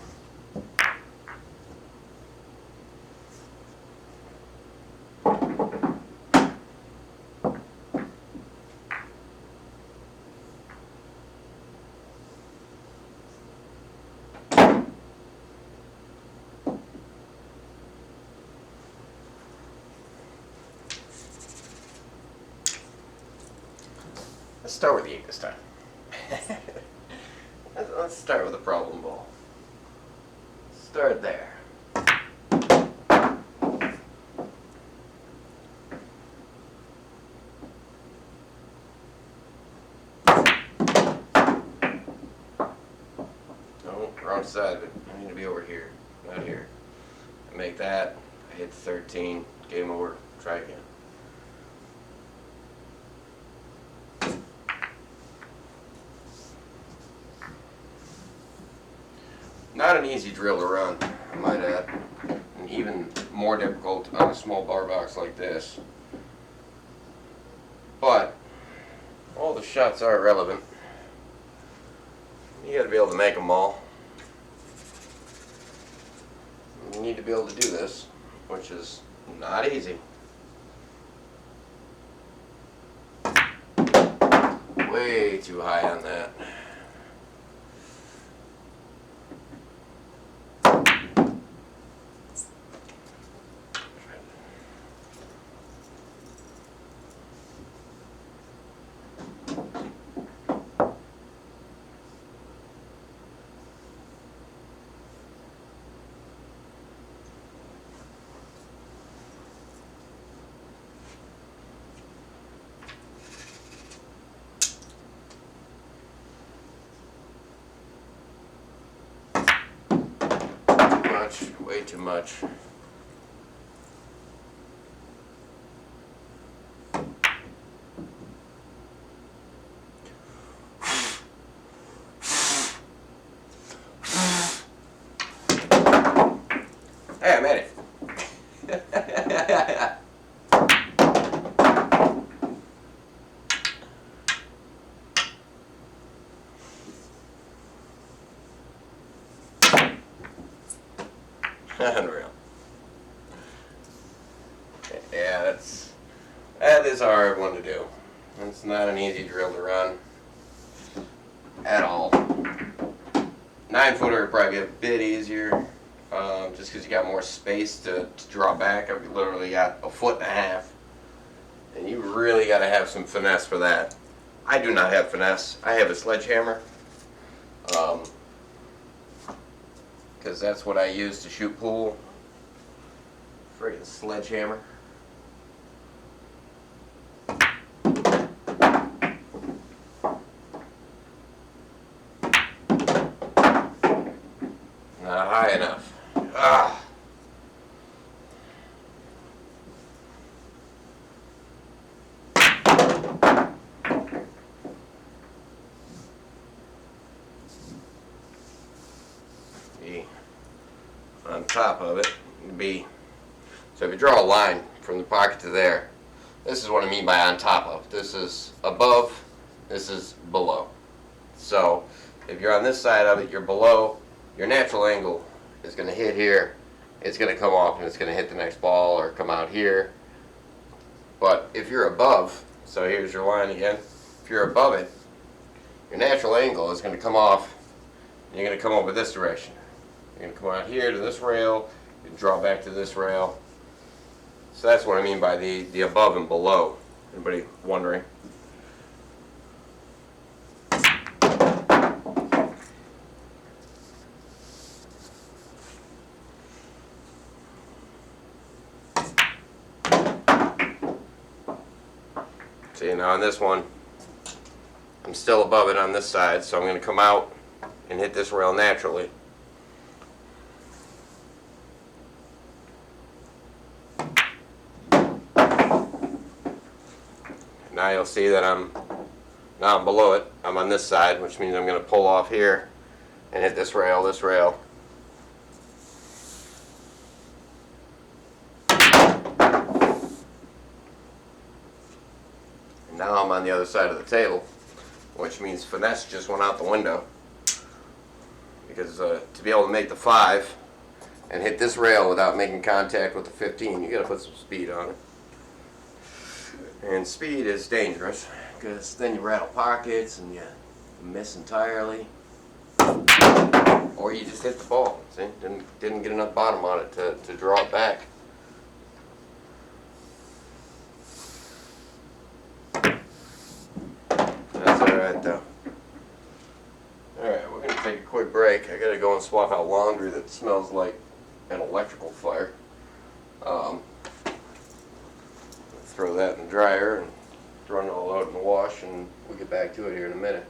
Let's start with the 8 this time. Let's start with a problem ball. Start there. No, wrong side of it. I need to be over here, not here. I make that. I hit 13. Game over. Try again. Not an easy drill to run, I might add, and even more difficult on a small bar box like this. But all the shots are relevant. You got to be able to make them all. You need to be able to do this, which is not easy. Way too high on that. Way too much. Hey, I made it. Unreal. Yeah, that is a hard one to do. It's not an easy drill to run at all. 9-footer would probably be a bit easier, just because you got more space to draw back. I've literally got 1.5 feet, and you really got to have some finesse for that. I do not have finesse. I have a sledgehammer. Because that's what I use to shoot pool. Friggin' sledgehammer. Not high enough. Ah. On top of it would be, so if you draw a line from the pocket to there, this is what I mean by on top of. This is above, this is below. So if you're on this side of it, you're below, your natural angle is going to hit here, it's going to come off and it's going to hit the next ball or come out here. But if you're above, so here's your line again, if you're above it, your natural angle is going to come off and you're going to come over this direction. You're going to come out here to this rail, and draw back to this rail. So that's what I mean by the above and below. Anybody wondering? See, now on this one, I'm still above it on this side, so I'm going to come out and hit this rail naturally. Now you'll see that I'm below it. I'm on this side, which means I'm going to pull off here and hit this rail, this rail. And now I'm on the other side of the table, which means finesse just went out the window. Because to be able to make the 5 and hit this rail without making contact with the 15, you got to put some speed on it. And speed is dangerous, because then you rattle pockets and you miss entirely. Or you just hit the ball. See? Didn't get enough bottom on it to draw it back. That's alright though. Alright, we're going to take a quick break. I got to go and swap out laundry that smells like an electrical fire. Throw that in the dryer and run it all out in the wash, and we'll get back to it here in a minute.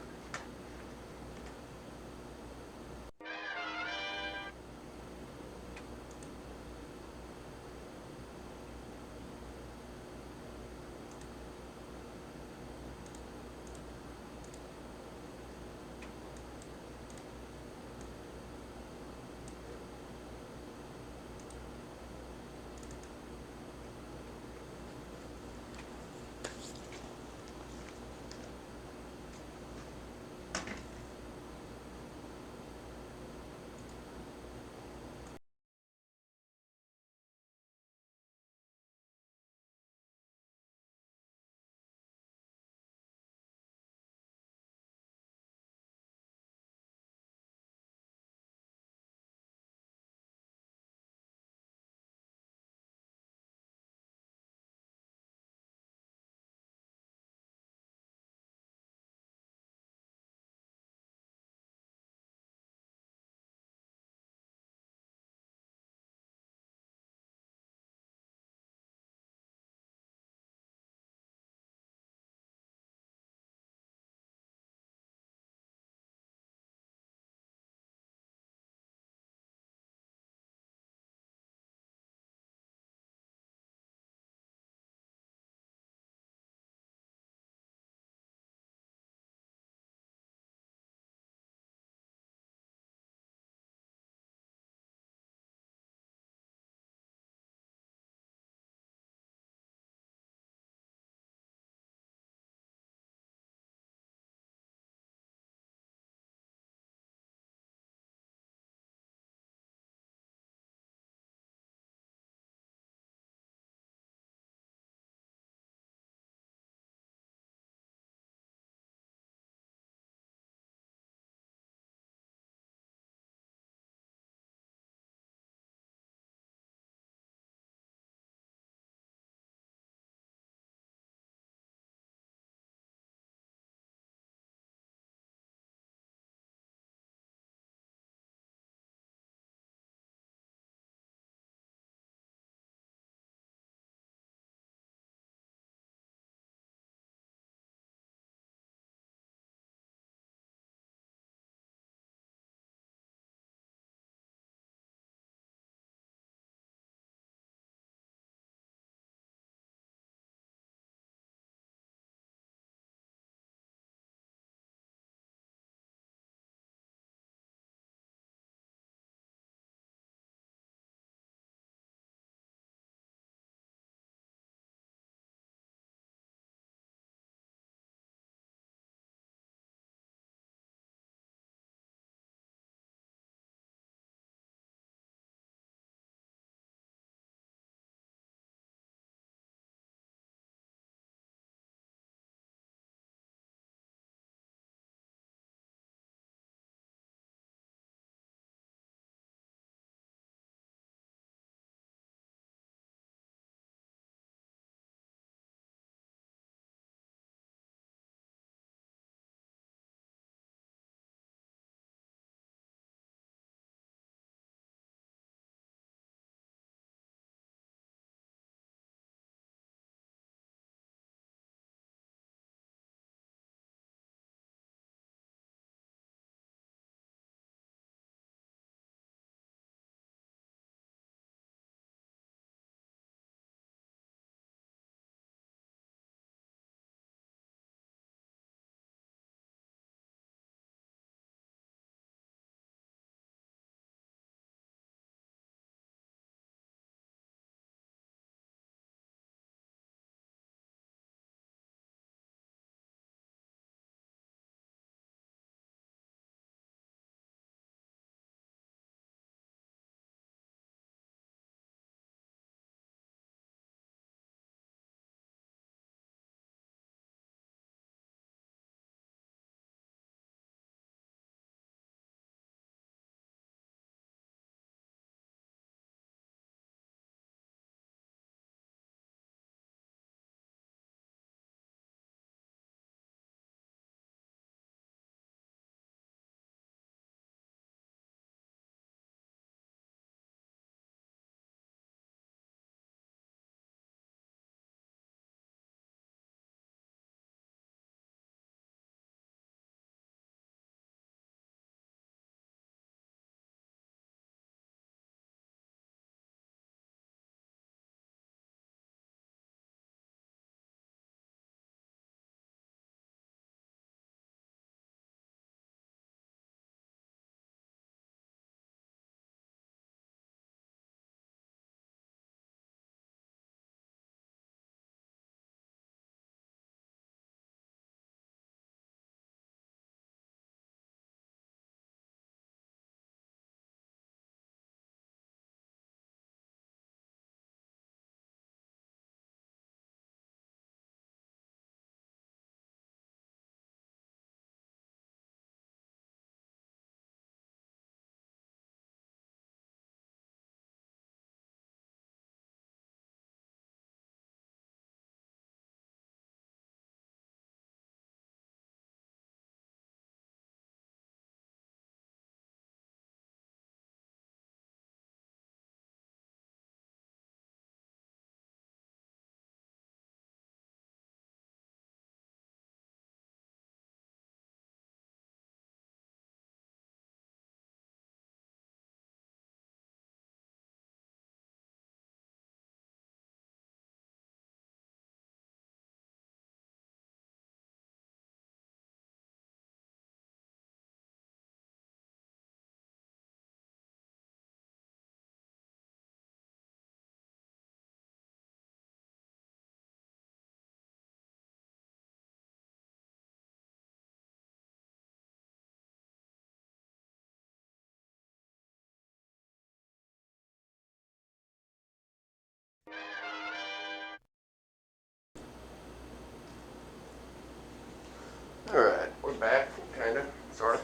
back, kind of, sort of.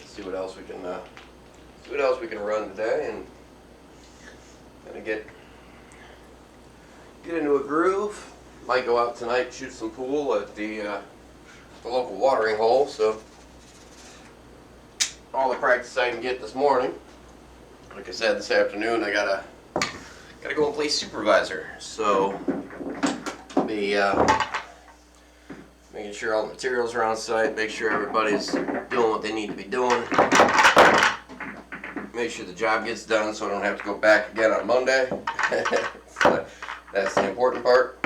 See what else we can run today, and kind of get into a groove. Might go out tonight, shoot some pool at the local watering hole. So all the practice I can get this morning. Like I said, this afternoon I gotta go and play supervisor. So be making sure all the materials are on site, make sure everybody's doing what they need to be doing, make sure the job gets done so I don't have to go back again on Monday. So that's the important part.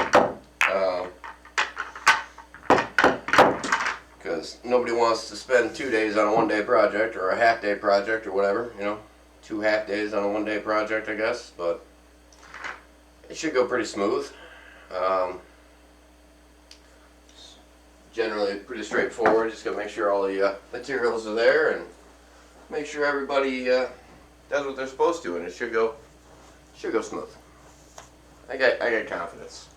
Because nobody wants to spend 2 days on a one-day project or a half-day project or whatever, you know. 2 half days on a one-day project, I guess, but it should go pretty smooth. Generally pretty straightforward. Just gotta make sure all the materials are there and make sure everybody does what they're supposed to, and it should go smooth. I got confidence.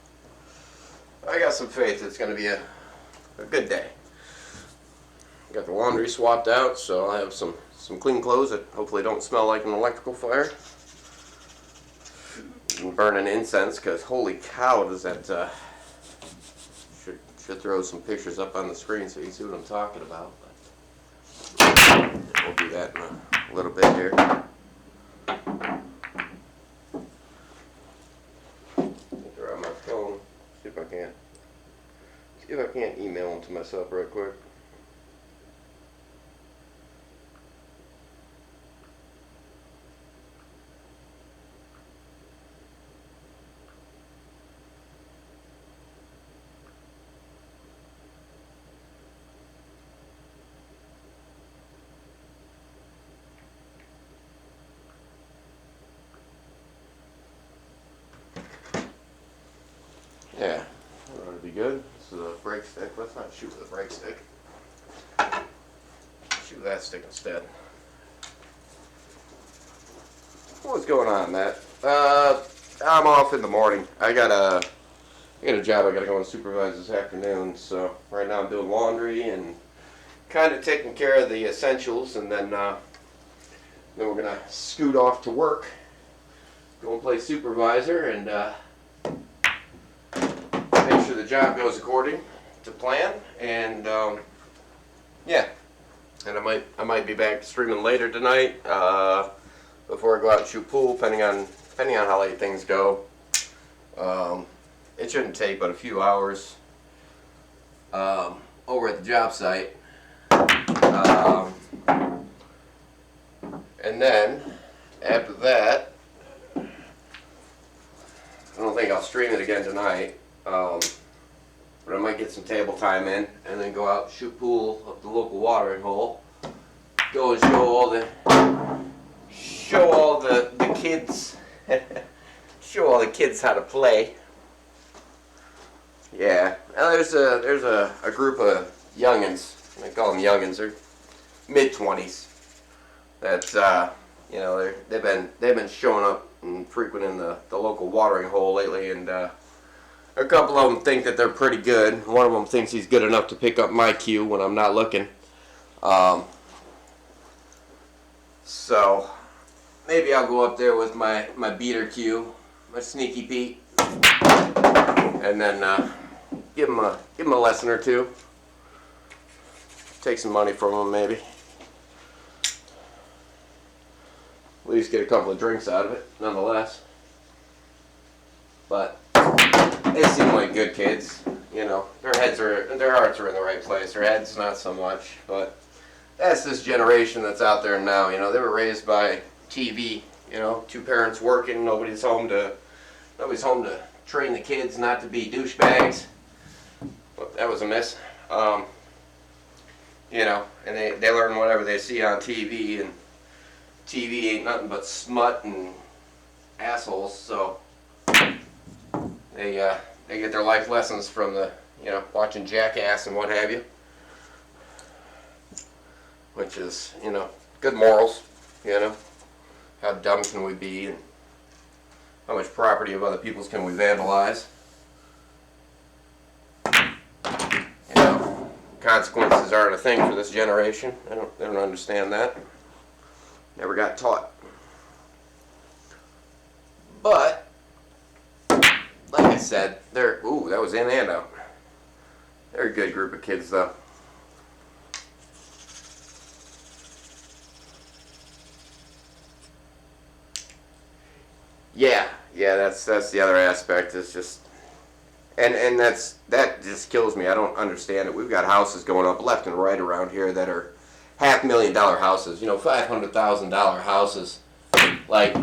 I got some faith it's gonna be a good day. Got the laundry swapped out, so I'll have some clean clothes that hopefully don't smell like an electrical fire. And burning incense, because holy cow, does that should throw some pictures up on the screen so you can see what I'm talking about. But we'll do that in a little bit here. They're on my phone. See if I can't email them to myself right quick. Yeah, that ought to be good. This is a brake stick. Let's not shoot with a brake stick. Shoot with that stick instead. What's going on, Matt? I'm off in the morning. I got a job I gotta go and supervise this afternoon. So right now I'm doing laundry and kind of taking care of the essentials, and then we're gonna scoot off to work. Go and play supervisor and make sure the job goes according to plan, and yeah, and I might be back streaming later tonight before I go out and shoot pool, depending on how late things go. It shouldn't take but a few hours over at the job site, and then after that, I don't think I'll stream it again tonight. But I might get some table time in, and then go out and shoot pool up the local watering hole. Go and show all the kids, show all the kids how to play. Yeah, and there's a group of youngins. I call them youngins. They're mid-20s. That you know, they've been showing up and frequenting the local watering hole lately, and a couple of them think that they're pretty good. One of them thinks he's good enough to pick up my cue when I'm not looking. So maybe I'll go up there with my beater cue, my sneaky Pete, and then give him a lesson or two. Take some money from him, maybe. At least get a couple of drinks out of it, nonetheless. But they seem like good kids, you know. Their hearts are in the right place. Their heads not so much, but that's this generation that's out there now. You know, they were raised by TV. You know, two parents working, nobody's home to train the kids not to be douchebags. Well, that was a miss. You know, and they learn whatever they see on TV, and TV ain't nothing but smut and assholes. So they get their life lessons from watching Jackass and what have you, which is, you know, good morals. You know, how dumb can we be, and how much property of other people's can we vandalize? consequences aren't a thing for this generation. They don't understand that. Never got taught. But like I said, ooh, that was in and out. They're a good group of kids, though. Yeah, that's the other aspect. Is just, and that just kills me. I don't understand it. We've got houses going up left and right around here that are $500,000 houses. You know, $500,000 houses. Like,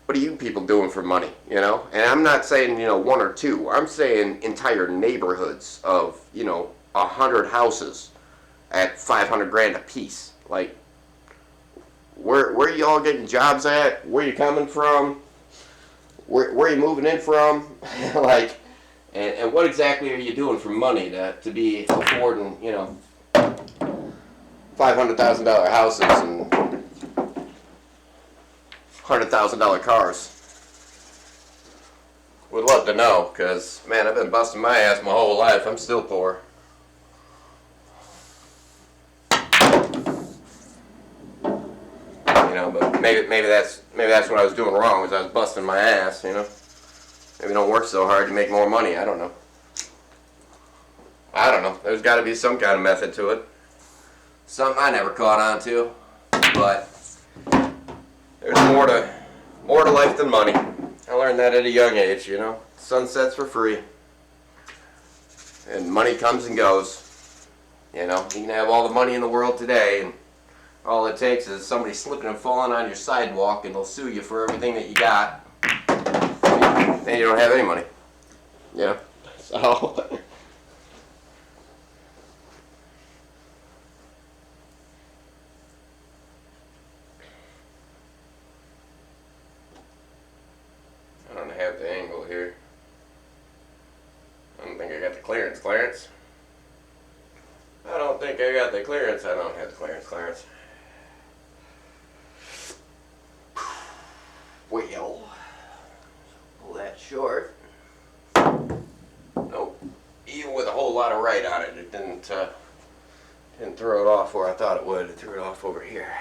what are you people doing for money? You know, and I'm not saying one or two. I'm saying entire neighborhoods of 100 houses at $500,000 a piece. Like, where are you all getting jobs at? Where are you coming from? Where are you moving in from? Like, and what exactly are you doing for money to be affording $500,000 houses and $100,000 cars? Would love to know, because man, I've been busting my ass my whole life. I'm still poor. But maybe that's what I was doing wrong, was I was busting my ass. Maybe don't work so hard to make more money. I don't know. There's got to be some kind of method to it. Something I never caught on to, but there's more to life than money. I learned that at a young age. Sunsets for free, and money comes and goes. You can have all the money in the world today, and all it takes is somebody slipping and falling on your sidewalk, and they'll sue you for everything that you got. Then you don't have any money. So I don't have the angle here. I don't think I got the clearance. I don't think I got the clearance. I don't have the clearance. Well, pull that short. Nope. Even with a whole lot of right on it, it didn't throw it off where I thought it would. It threw it off over here.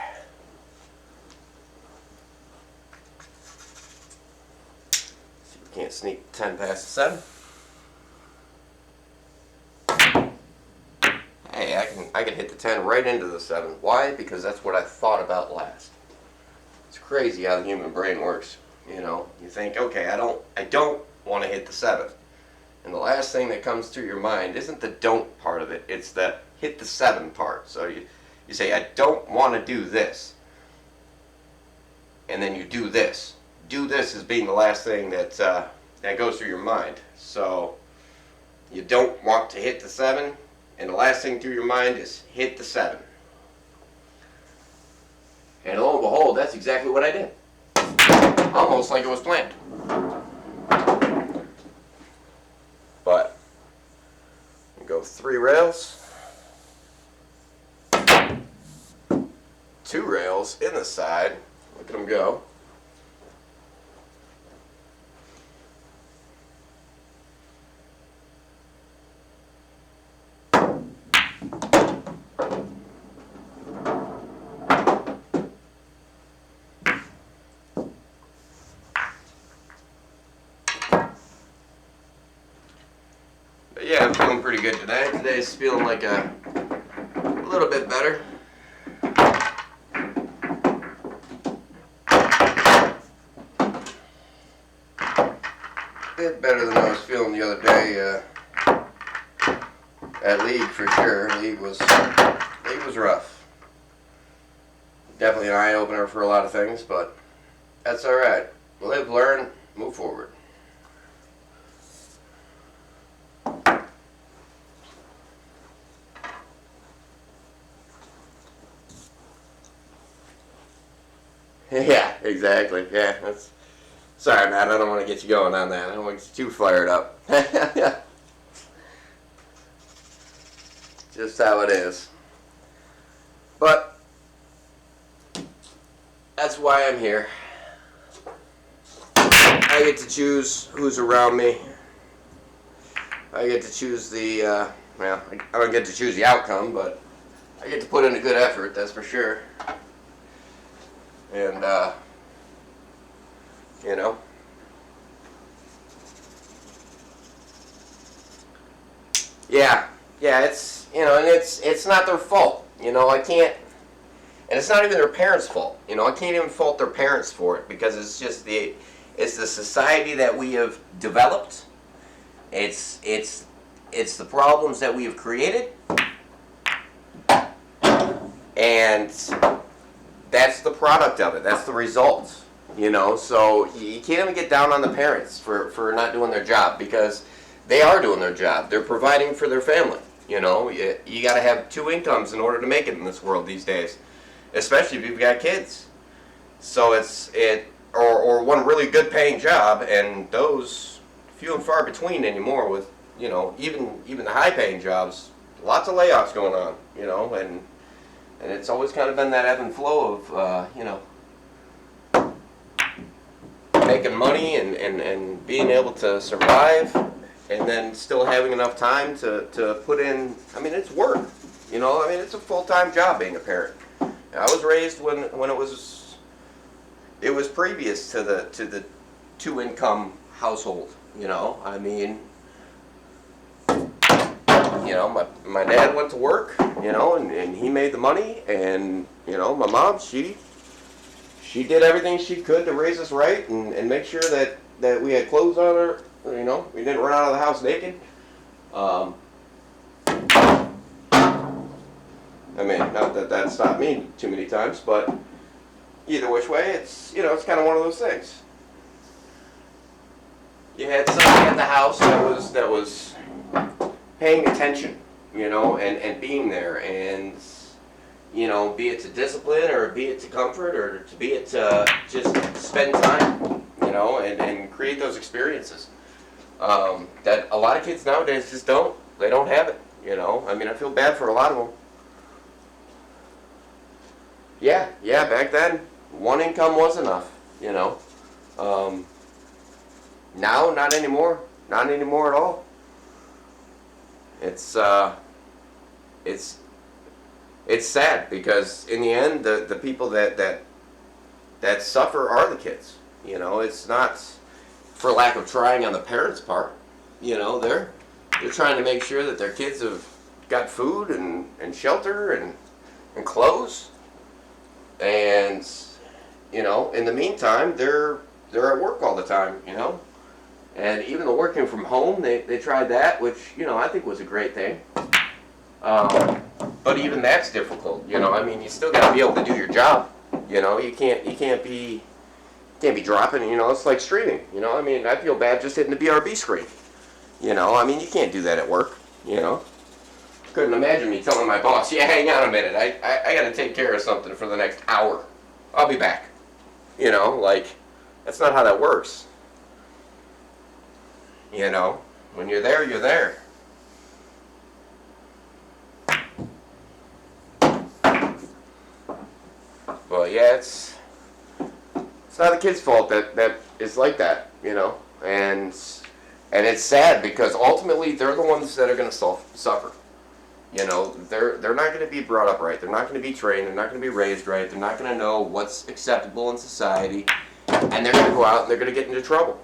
See, we can't sneak 10 past 7. Hey, I can hit the 10 right into the 7. Why? Because that's what I thought about last. It's crazy how the human brain works. You think, okay, I don't want to hit the 7. And the last thing that comes through your mind isn't the don't part of it, it's the hit the 7 part. So you say, I don't want to do this. And then you do this. Do this as being the last thing that goes through your mind. So you don't want to hit the 7, and the last thing through your mind is hit the 7. And lo and behold, that's exactly what I did. Almost like it was planned. But we go 3 rails, 2 rails in the side. Look at them go. Yeah, I'm feeling pretty good today. Today's feeling like a little bit better. A bit better than I was feeling the other day at League, for sure. League was rough. Definitely an eye-opener for a lot of things, but that's alright. Live, learn, move forward. Yeah, exactly. Yeah, that's. Sorry, man. I don't want to get you going on that. I don't want to get you too fired up. Just how it is. But that's why I'm here. I get to choose who's around me. I get to choose the well, I don't get to choose the outcome, but I get to put in a good effort, that's for sure. And, you know, yeah, it's, you know, and it's not their fault. You know, I can't, and it's not even their parents' fault. You know, I can't even fault their parents for it, because it's the society that we have developed. It's the problems that we have created, and that's the product of it. That's the result. You know, so you can't even get down on the parents for not doing their job, because they are doing their job. They're providing for their family. You know, you got to have two incomes in order to make it in this world these days, especially if you've got kids. So or one really good paying job, and those few and far between anymore. With, you know, even the high paying jobs, lots of layoffs going on. You know, and it's always kind of been that ebb and flow of you know, making money and being able to survive, and then still having enough time to put in. I mean, it's work. You know, I mean, it's a full-time job being a parent. I was raised when it was previous to the two-income household. You know, I mean, you know, my dad went to work, you know, and he made the money, and, you know, my mom, she did everything she could to raise us right and make sure that we had clothes on her, you know, we didn't run out of the house naked. I mean, not that stopped me too many times, but either which way, it's, you know, it's kind of one of those things. You had somebody in the house that was paying attention, you know, and being there, and, you know, be it to discipline, or be it to comfort, or to be it to just spend time, you know, and create those experiences that a lot of kids nowadays just don't. They don't have it, you know. I mean, I feel bad for a lot of them. Yeah, back then, one income was enough, you know. Now, not anymore. Not anymore at all. It's sad, because in the end, the people that suffer are the kids. You know, it's not for lack of trying on the parents' part. You know, they're trying to make sure that their kids have got food and shelter and clothes. And, you know, in the meantime, they're at work all the time, you know. And even the working from home, they tried that, which, you know, I think was a great thing. But even that's difficult, you know. I mean, you still got to be able to do your job. You know, you can't be dropping. You know, it's like streaming. You know, I mean, I feel bad just hitting the BRB screen. You know, I mean, you can't do that at work. You know, couldn't imagine me telling my boss, "Yeah, hang on a minute, I got to take care of something for the next hour. I'll be back." You know, like, that's not how that works. You know, when you're there, you're there. Well, yeah, it's not the kid's fault that it's like that, you know, and it's sad, because ultimately they're the ones that are going to suffer. You know, they're not going to be brought up right. They're not going to be trained. They're not going to be raised right. They're not going to know what's acceptable in society, and they're going to go out and they're going to get into trouble.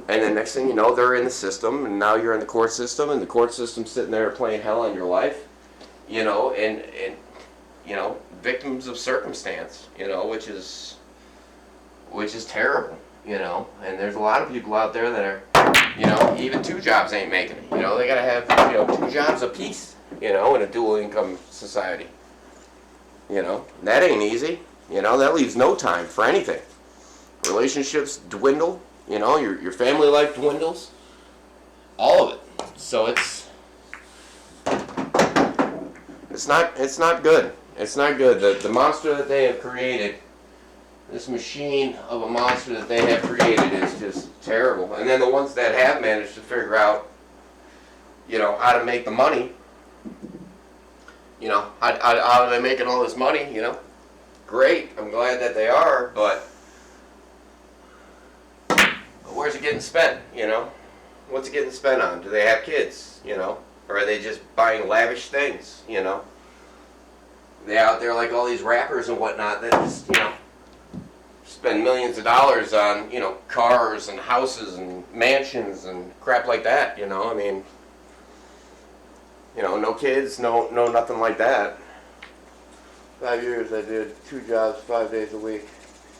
And then next thing you know, they're in the system, and now you're in the court system, and the court system's sitting there playing hell on your life, you know, and you know, victims of circumstance, you know, which is terrible, you know. And there's a lot of people out there that are, you know, even two jobs ain't making it. You know, they gotta have, you know, two jobs apiece, you know, in a dual income society. You know, that ain't easy. You know, that leaves no time for anything. Relationships dwindle. You know, your family life dwindles. All of it. So it's not good. It's not good. The monster that they have created, this machine of a monster that they have created, is just terrible. And then the ones that have managed to figure out, you know, how to make the money, you know, how are they making all this money, you know? Great. I'm glad that they are, but where's it getting spent, you know? What's it getting spent on? Do they have kids, you know? Or are they just buying lavish things, you know? They out there like all these rappers and whatnot that just, you know, spend millions of dollars on, you know, cars and houses and mansions and crap like that, you know? I mean, you know, no kids, no nothing like that. 5 years I did 2 jobs, 5 days a week.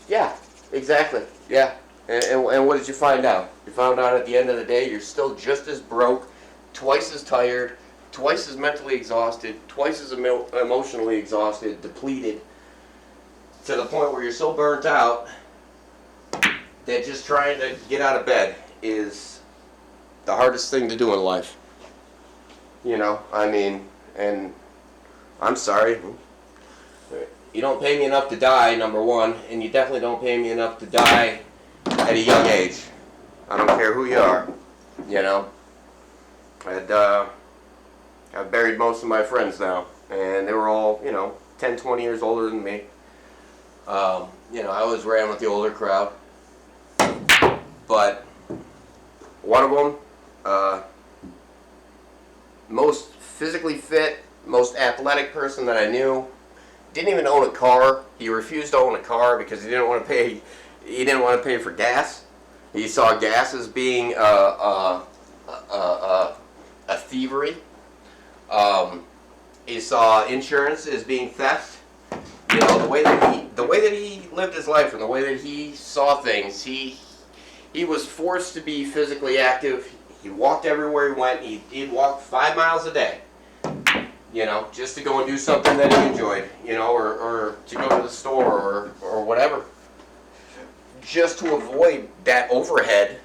Yeah, exactly. Yeah. And what did you find out? You found out at the end of the day you're still just as broke, twice as tired, twice as mentally exhausted, twice as emotionally exhausted, depleted, to the point where you're so burnt out that just trying to get out of bed is the hardest thing to do in life. You know, I mean, and I'm sorry. You don't pay me enough to die, number one, and you definitely don't pay me enough to die at a young age. I don't care who you are, you know. I've buried most of my friends now, and they were all, you know, 10, 20 years older than me. You know, I always ran with the older crowd. But one of them, most physically fit, most athletic person that I knew, didn't even own a car. He refused to own a car because he didn't want to pay. He didn't want to pay for gas. He saw gas as being a thievery. He saw insurance as being theft. You know, the way that he lived his life and the way that he saw things, he was forced to be physically active. He walked everywhere he went. He'd walk 5 miles a day, you know, just to go and do something that he enjoyed, you know, or to go to the store or whatever, just to avoid that overhead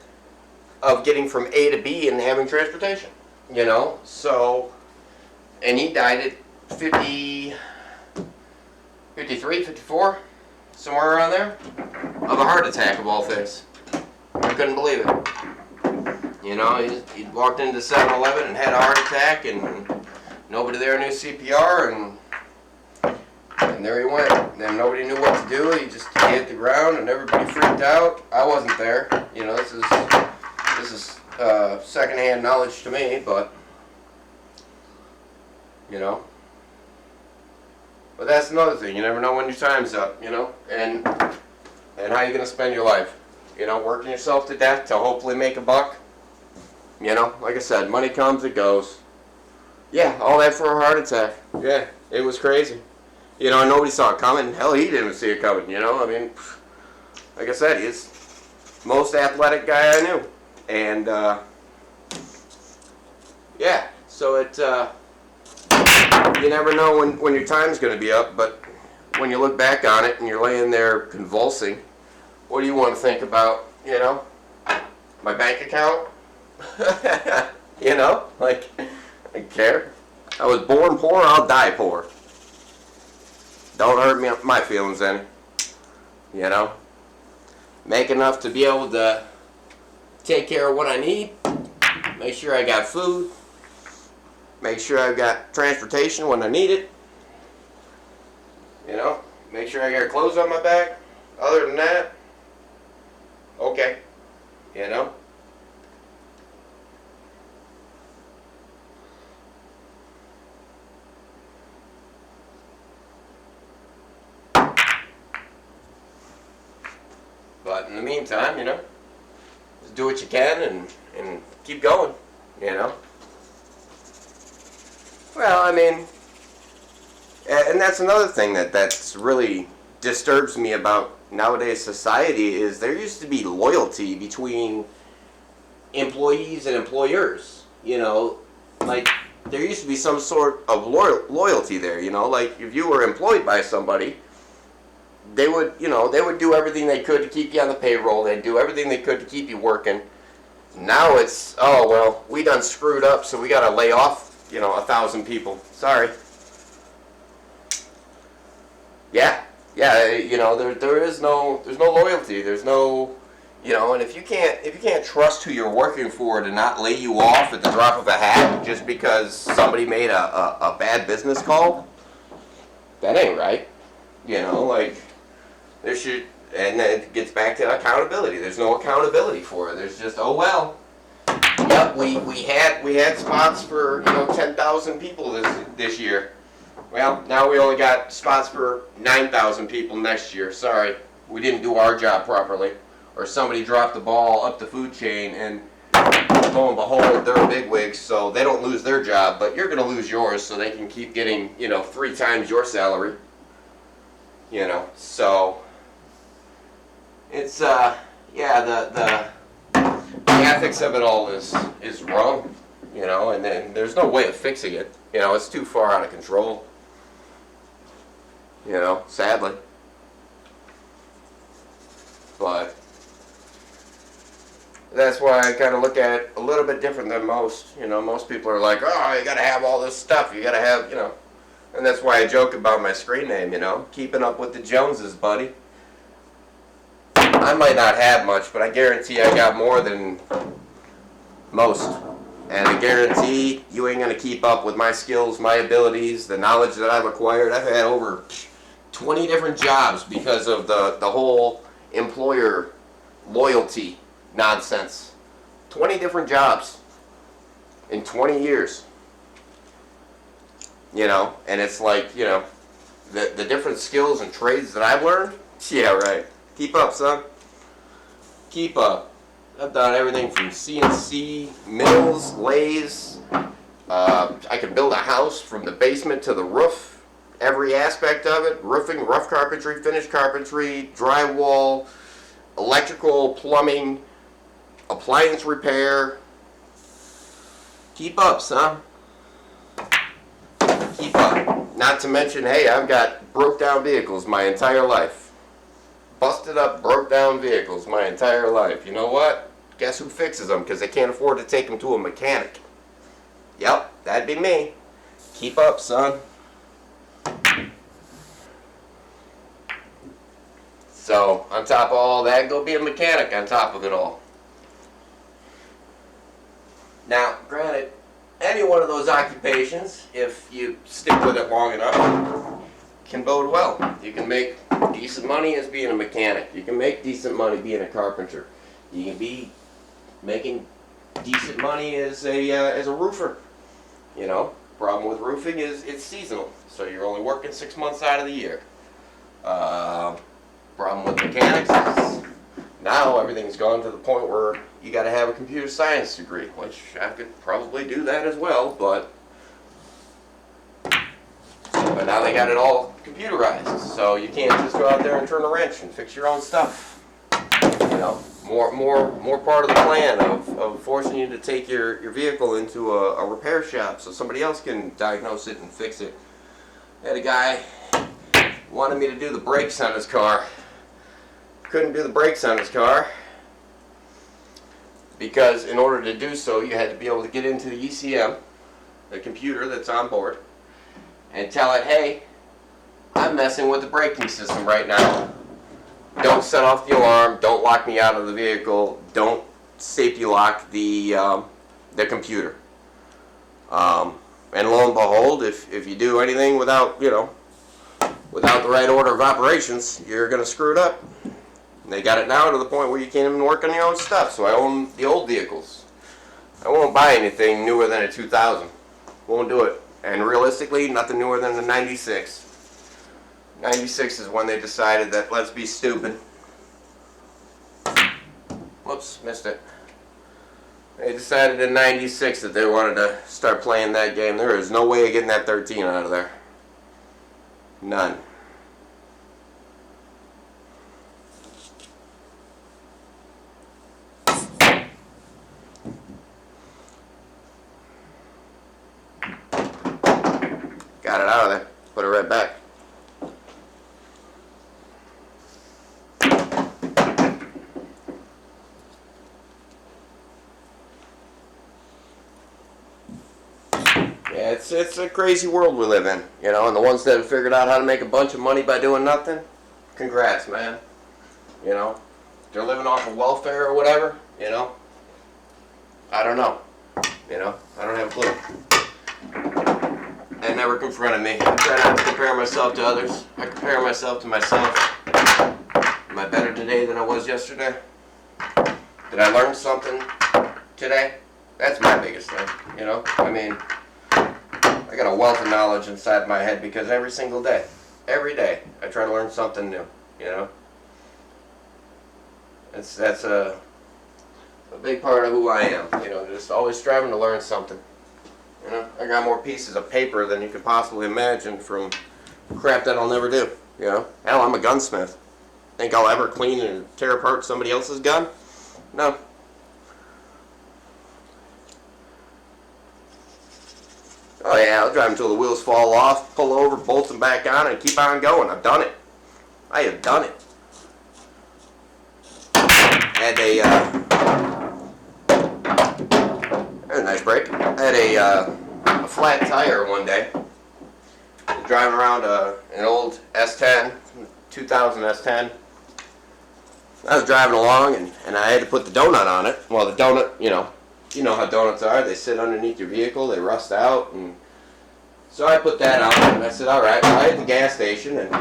of getting from A to B and having transportation, you know. So, and he died at 50, 53, 54, somewhere around there, of a heart attack of all things. I couldn't believe it. You know, he walked into 7-Eleven and had a heart attack, and nobody there knew CPR, and there he went. And nobody knew what to do. He just hit the ground, and everybody freaked out. I wasn't there. You know, this is secondhand knowledge to me, but you know. But that's another thing. You never know when your time's up. You know, and how you gonna spend your life. You know, working yourself to death to hopefully make a buck. You know, like I said, money comes, it goes. Yeah, all that for a heart attack. Yeah, it was crazy. You know, nobody saw it coming. Hell, he didn't see it coming, you know? I mean, like I said, he's the most athletic guy I knew. And, yeah, so you never know when your time's going to be up, but when you look back on it and you're laying there convulsing, what do you want to think about, you know? My bank account? You know, like, I don't care. I was born poor, I'll die poor. Don't hurt my feelings any. You know? Make enough to be able to take care of what I need. Make sure I got food. Make sure I've got transportation when I need it. You know? Make sure I got clothes on my back. Other than that, okay. You know? But in the meantime, you know, just do what you can and keep going, you know. Well, I mean, and that's another thing that's really disturbs me about nowadays society is there used to be loyalty between employees and employers, you know, like there used to be some sort of loyalty there, you know, like if you were employed by somebody, they would, you know, they would do everything they could to keep you on the payroll. They'd do everything they could to keep you working. Now it's, oh, well, we done screwed up, so we got to lay off, you know, 1,000 people. Sorry. Yeah, you know, there's no loyalty. There's no, you know, and if you can't trust who you're working for to not lay you off at the drop of a hat just because somebody made a bad business call, that ain't right. You know, like, there should, and then it gets back to accountability. There's no accountability for it. There's just, oh well, Yep, we had spots for 10,000 people this year. Well, now we only got spots for 9,000 people next year. Sorry, we didn't do our job properly, or somebody dropped the ball up the food chain, and lo and behold, they're bigwigs, so they don't lose their job, but you're going to lose yours, so they can keep getting 3 times your salary. So it's the ethics of it all is wrong, and then there's no way of fixing it. It's too far out of control. Sadly. But that's why I kind of look at it a little bit different than most. Most people are like, oh, you got to have all this stuff. You got to have, and that's why I joke about my screen name, keeping up with the Joneses, buddy. I might not have much, but I guarantee I got more than most. And I guarantee you ain't going to keep up with my skills, my abilities, the knowledge that I've acquired. I've had over 20 different jobs because of the whole employer loyalty nonsense. 20 different jobs in 20 years. And it's like, the different skills and trades that I've learned. Yeah, right. Keep up, son. Keep up. I've done everything from CNC, mills, lathes. I can build a house from the basement to the roof. Every aspect of it. Roofing, rough carpentry, finished carpentry, drywall, electrical, plumbing, appliance repair. Keep up, son. Keep up. Not to mention, hey, I've got broke down vehicles my entire life. Busted up, broke down vehicles my entire life. You know what? Guess who fixes them? Because they can't afford to take them to a mechanic. Yep, that'd be me. Keep up, son. So, on top of all that, go be a mechanic on top of it all. Now, granted, any one of those occupations, if you stick with it long enough, can bode well. You can make decent money as being a mechanic. You can make decent money being a carpenter. You can be making decent money as a roofer. Problem with roofing is it's seasonal, so you're only working 6 months out of the year. Problem with mechanics is now everything's gone to the point where you got to have a computer science degree, which I could probably do that as well, but now they got it all computerized, so you can't just go out there and turn a wrench and fix your own stuff. More part of the plan of forcing you to take your vehicle into a repair shop so somebody else can diagnose it and fix it. I had a guy wanted me to do the brakes on his car. Couldn't do the brakes on his car because in order to do so you had to be able to get into the ECM, the computer that's on board, and tell it, hey, I'm messing with the braking system right now. Don't set off the alarm, don't lock me out of the vehicle, don't safety lock the computer. And lo and behold, if you do anything without the right order of operations, you're going to screw it up. And they got it now to the point where you can't even work on your own stuff, so I own the old vehicles. I won't buy anything newer than a 2000. Won't do it. And realistically, nothing newer than the 96. 96 is when they decided that let's be stupid. Whoops, missed it. They decided in 96 that they wanted to start playing that game. There is no way of getting that 13 out of there. None. Got it out of there. Put it right back. Yeah, it's a crazy world we live in, and the ones that have figured out how to make a bunch of money by doing nothing, congrats, man. They're living off of welfare or whatever, I don't know. I don't have a clue. That never confronted me. I try not to compare myself to others. I compare myself to myself. Am I better today than I was yesterday? Did I learn something today? That's my biggest thing, you know? I mean, I got a wealth of knowledge inside my head because every single day, every day, I try to learn something new, you know? That's a big part of who I am, you know, just always striving to learn something. You know, I got more pieces of paper than you could possibly imagine from crap that I'll never do, you know? Hell, I'm a gunsmith. Think I'll ever clean and tear apart somebody else's gun? No. Oh yeah, I'll drive until the wheels fall off, pull over, bolt them back on, and keep on going. I've done it. I have done it. Had a nice break. I had a flat tire one day. Driving around an old S10, 2000 S10. I was driving along and I had to put the donut on it. Well, the donut, you know how donuts are. They sit underneath your vehicle, they rust out, and so I put that on and I said, all right, well, I hit the gas station and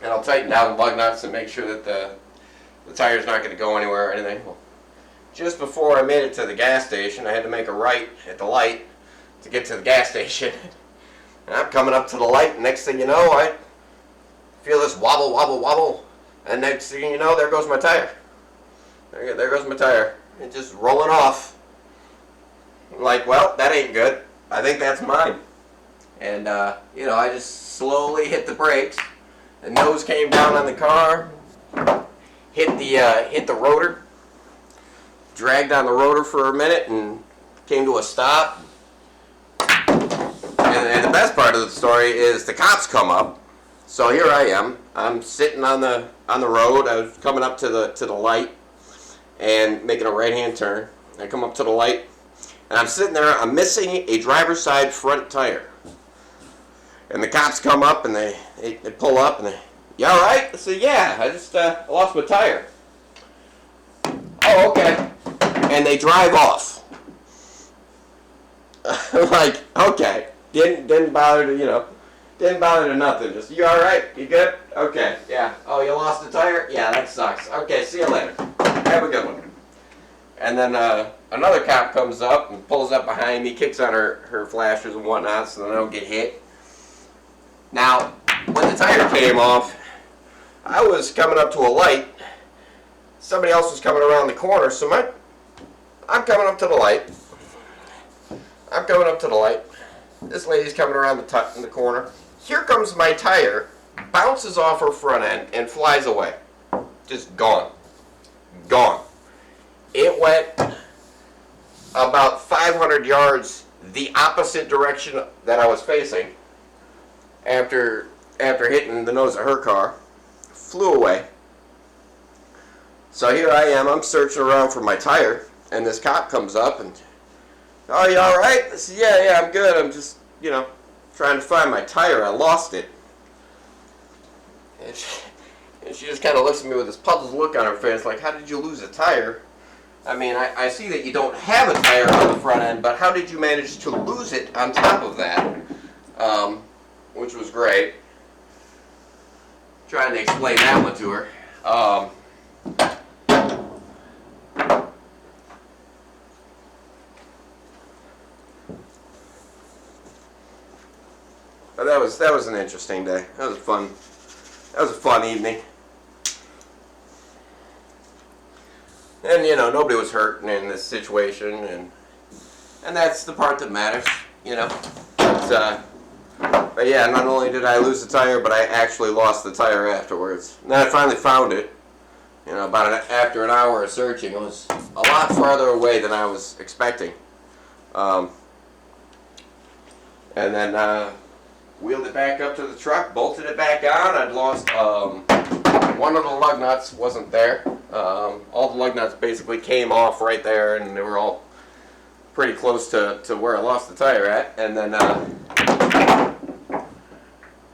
I'll tighten down the lug nuts and make sure that the tire's not going to go anywhere or anything. Well, just before I made it to the gas station, I had to make a right at the light to get to the gas station. And I'm coming up to the light, and next thing you know, I feel this wobble, wobble, wobble. And next thing you know, there goes my tire. There goes my tire. It's just rolling off. I'm like, well, that ain't good. I think that's mine. And, you know, I just slowly hit the brakes. The nose came down on the car. Hit the rotor. Dragged on the rotor for a minute and came to a stop. And the best part of the story is the cops come up. So here I am. I'm sitting on the road. I was coming up to the light and making a right-hand turn. I come up to the light, and I'm sitting there. I'm missing a driver's side front tire. And the cops come up and they pull up and you all right? I said, yeah. I just lost my tire. Oh, okay. And they drive off. Like, okay. Didn't bother to, didn't bother to nothing. Just, you all right? You good? Okay, yeah. Oh, you lost the tire? Yeah, that sucks. Okay, see you later. Have a good one. And then another cop comes up and pulls up behind me, kicks on her flashers and whatnot so they don't get hit. Now, when the tire came off, I was coming up to a light. Somebody else was coming around the corner, so I'm coming up to the light. I'm coming up to the light. This lady's coming around the corner. Here comes my tire, bounces off her front end, and flies away. Just gone. Gone. It went about 500 yards the opposite direction that I was facing after hitting the nose of her car. Flew away. So here I am, I'm searching around for my tire, and this cop comes up and, oh, you all right? I said, yeah, I'm good. I'm just, trying to find my tire. I lost it. And she just kind of looks at me with this puzzled look on her face, like, how did you lose a tire? I mean, I see that you don't have a tire on the front end, but how did you manage to lose it on top of that? Which was great. Trying to explain that one to her. But that was an interesting day. That was fun. That was a fun evening. And nobody was hurt in this situation, and that's the part that matters, But yeah, not only did I lose the tire, but I actually lost the tire afterwards. And then I finally found it. After an hour of searching, it was a lot farther away than I was expecting. And then wheeled it back up to the truck, bolted it back on. I'd lost one of the lug nuts wasn't there. All the lug nuts basically came off right there, and they were all pretty close to where I lost the tire at. And then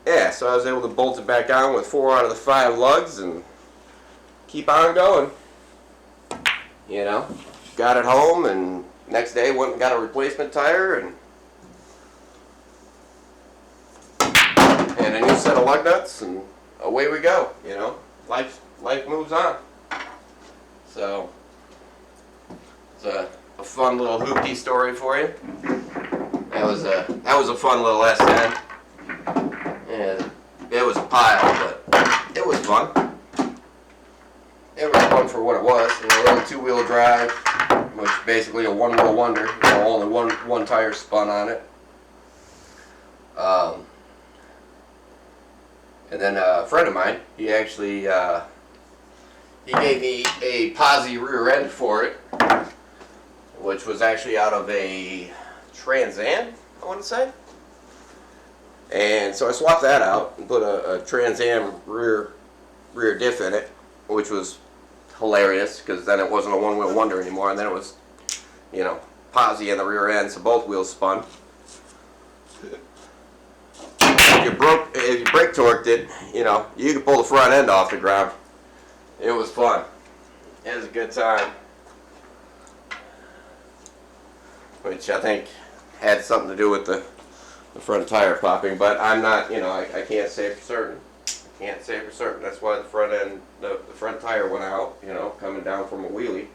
yeah, so I was able to bolt it back on with 4 out of the 5 lugs and keep on going. Got it home, and next day went and got a replacement tire and a new set of lug nuts, and away we go. Life moves on. So it's a fun little hoopty story for you. That was a fun little S10. And it was a pile, but it was fun. It was fun for what it was. You know, a little two-wheel drive, which is basically a one-wheel wonder. You know, only one tire spun on it. And then a friend of mine, he actually he gave me a posi rear end for it, which was actually out of a Trans Am, I want to say. And so I swapped that out and put a Trans Am rear diff in it, which was hilarious because then it wasn't a one-wheel wonder anymore, and then it was, you know, posi in the rear end, so both wheels spun. If you brake torqued it, you know, you could pull the front end off the ground. It was fun. It was a good time. Which I think had something to do with the front tire popping, but I'm not, you know, I can't say for certain. Can't say for certain. That's why the front end, the front tire went out, you know, coming down from a wheelie.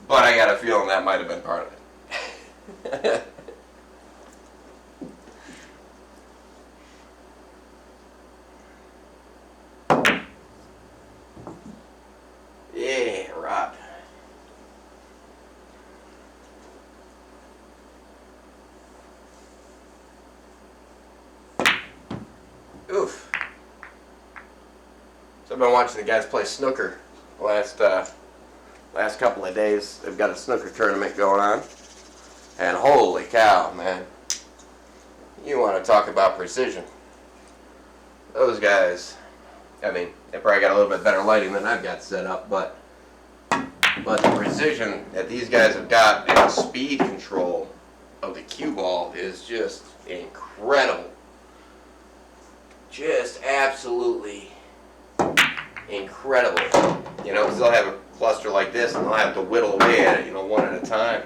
But I got a feeling that might have been part of it. Yeah, Rob. Oof. So I've been watching the guys play snooker last couple of days. They've got a snooker tournament going on. And holy cow, man. You want to talk about precision. Those guys, I mean, they probably got a little bit better lighting than I've got set up, but the precision that these guys have got and the speed control of the cue ball is just incredible. Just absolutely incredible. You know, because they'll have a cluster like this and they'll have to whittle away at it, you know, one at a time.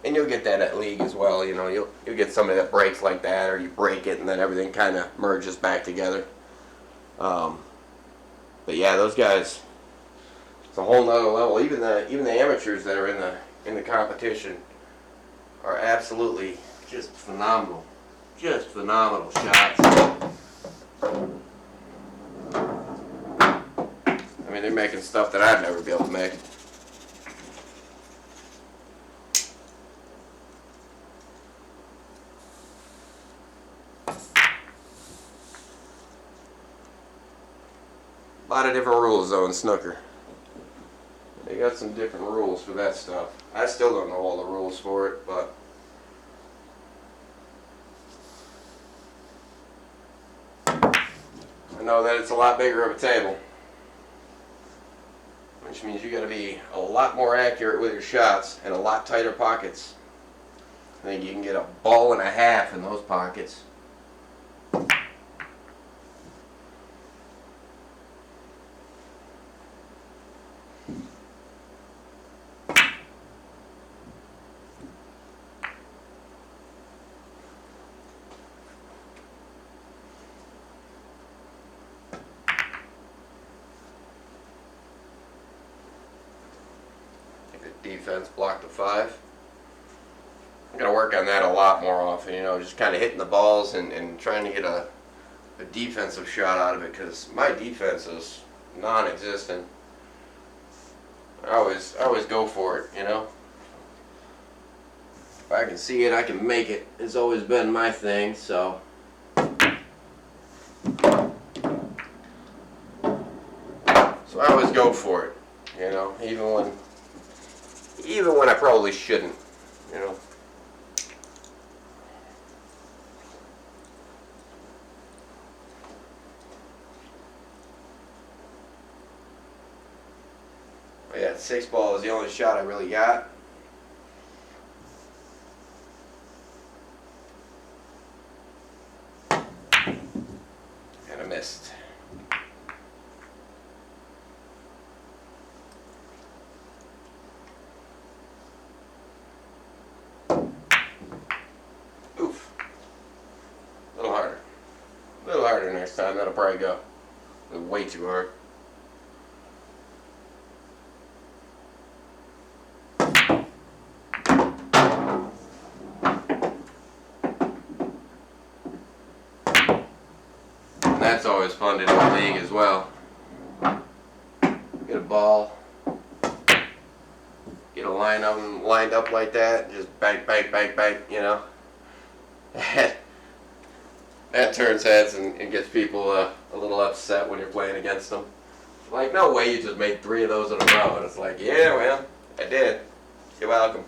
And you'll get that at league as well, you know, you'll get somebody that breaks like that, or you break it and then everything kind of merges back together. But yeah, those guys, it's a whole nother level. Even the amateurs that are in the competition are absolutely just phenomenal shots. I mean, they're making stuff that I'd never be able to make. A lot of different rules though in snooker. They got some different rules for that stuff. I still don't know all the rules for it, but I know that it's a lot bigger of a table, which means you got to be a lot more accurate with your shots and a lot tighter pockets. I think you can get a ball and a half in those pockets. Defense block to 5. I'm going to work on that a lot more often, you know, just kind of hitting the balls and trying to get a defensive shot out of it, because my defense is non-existent. I always go for it, you know. If I can see it, I can make it. It's always been my thing, so. So I always go for it, you know, even when I probably shouldn't, you know. But yeah, 6 ball is the only shot I really got. And I missed. Next time that'll probably go. way too hard. And that's always fun to do in league as well. Get a ball, get a line of them lined up like that, and just bang, bang, bang, bang, you know. That turns heads and gets people a little upset when you're playing against them. Like, no way you just made 3 of those in a row. And it's like, yeah, well, I did. You're welcome.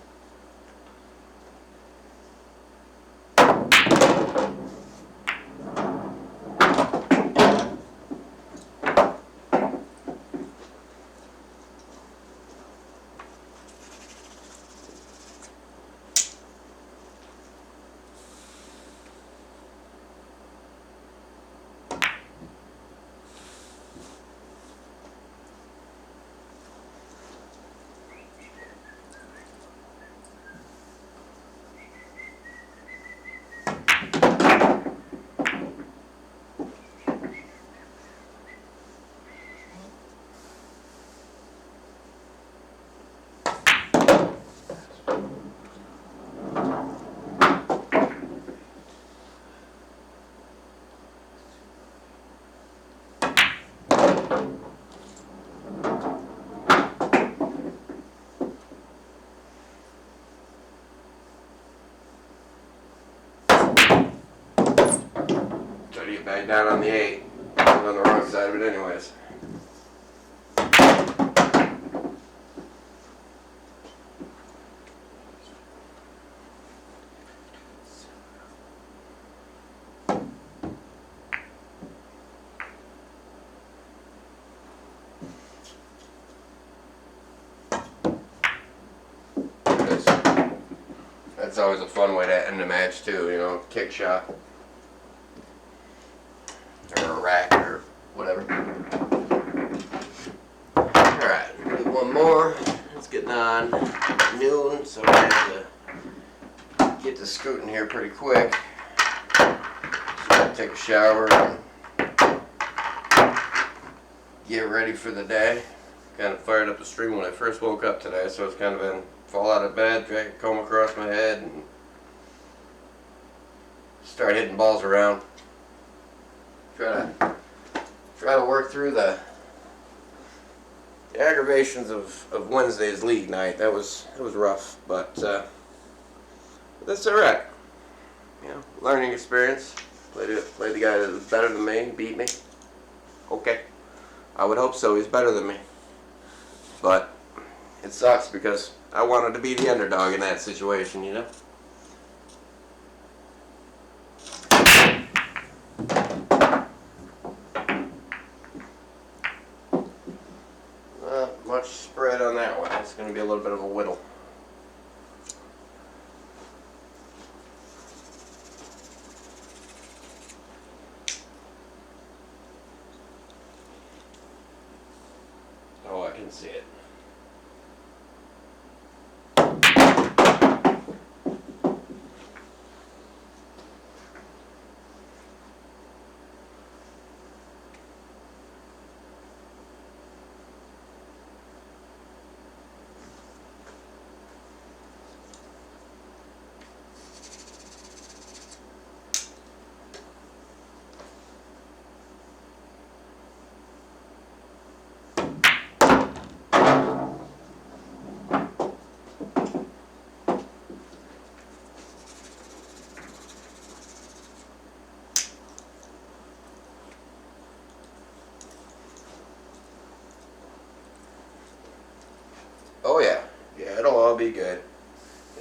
Try to get back down on the 8. I was on the wrong side of it anyways. That's always a fun way to end a match too, you know, kick shot. Or a rack or whatever. Alright, do one more. It's getting on noon, so I have to get to scooting here pretty quick. So take a shower and get ready for the day. Kind of fired up the stream when I first woke up today, so it's kind of been fall out of bed, drag a comb across my head, and start hitting balls around. Try to work through the aggravations of Wednesday's league night. That was rough, but that's all right. You know, learning experience. Played the guy that was better than me, beat me. Okay, I would hope so. He's better than me, but it sucks because I wanted to be the underdog in that situation, you know. Not much spread on that one. It's going to be a little bit of a whittle. Oh, I can see it. Oh yeah, it'll all be good.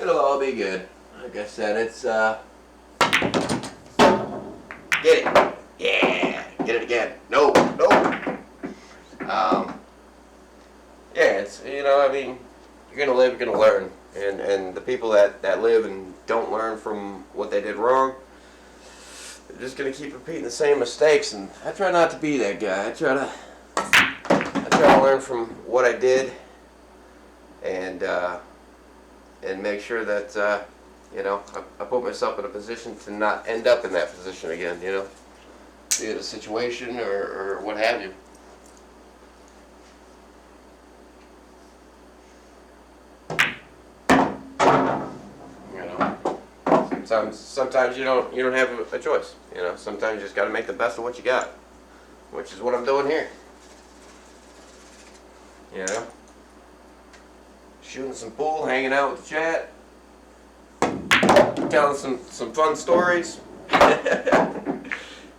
It'll all be good. Like I said, it's get it, yeah, get it again. No. Yeah, it's, you know, I mean, you're gonna live, you're gonna learn, and the people that live and don't learn from what they did wrong, they're just gonna keep repeating the same mistakes. And I try not to be that guy. I try to learn from what I did. And make sure that you know, I put myself in a position to not end up in that position again. You know, be it a situation or what have you. You know, sometimes you don't have a choice. You know, sometimes you just got to make the best of what you got, which is what I'm doing here. You know, shooting some pool, hanging out with the chat, telling some fun stories.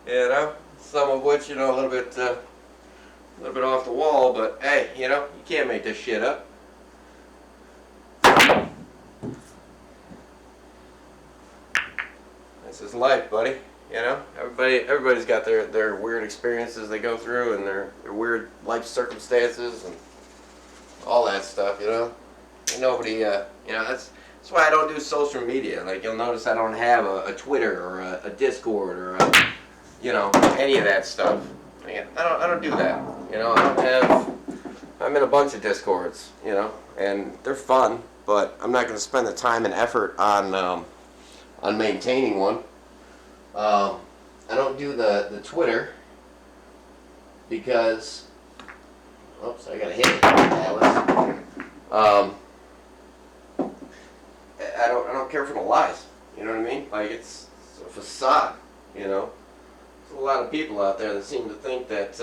You know, some of which, you know, a little bit off the wall, but hey, you know, you can't make this shit up. This is life, buddy. You know, everybody's got their weird experiences they go through and their weird life circumstances and all that stuff. You know, and nobody, you know, that's why I don't do social media. Like, you'll notice I don't have a Twitter or a Discord or you know, any of that stuff. I don't do that. You know, I'm in a bunch of Discords, you know, and they're fun, but I'm not going to spend the time and effort on maintaining one. I don't do the Twitter because, oops, I gotta hit it, Alice. I don't care for the lies. You know what I mean? Like, it's a facade. You know, there's a lot of people out there that seem to think that.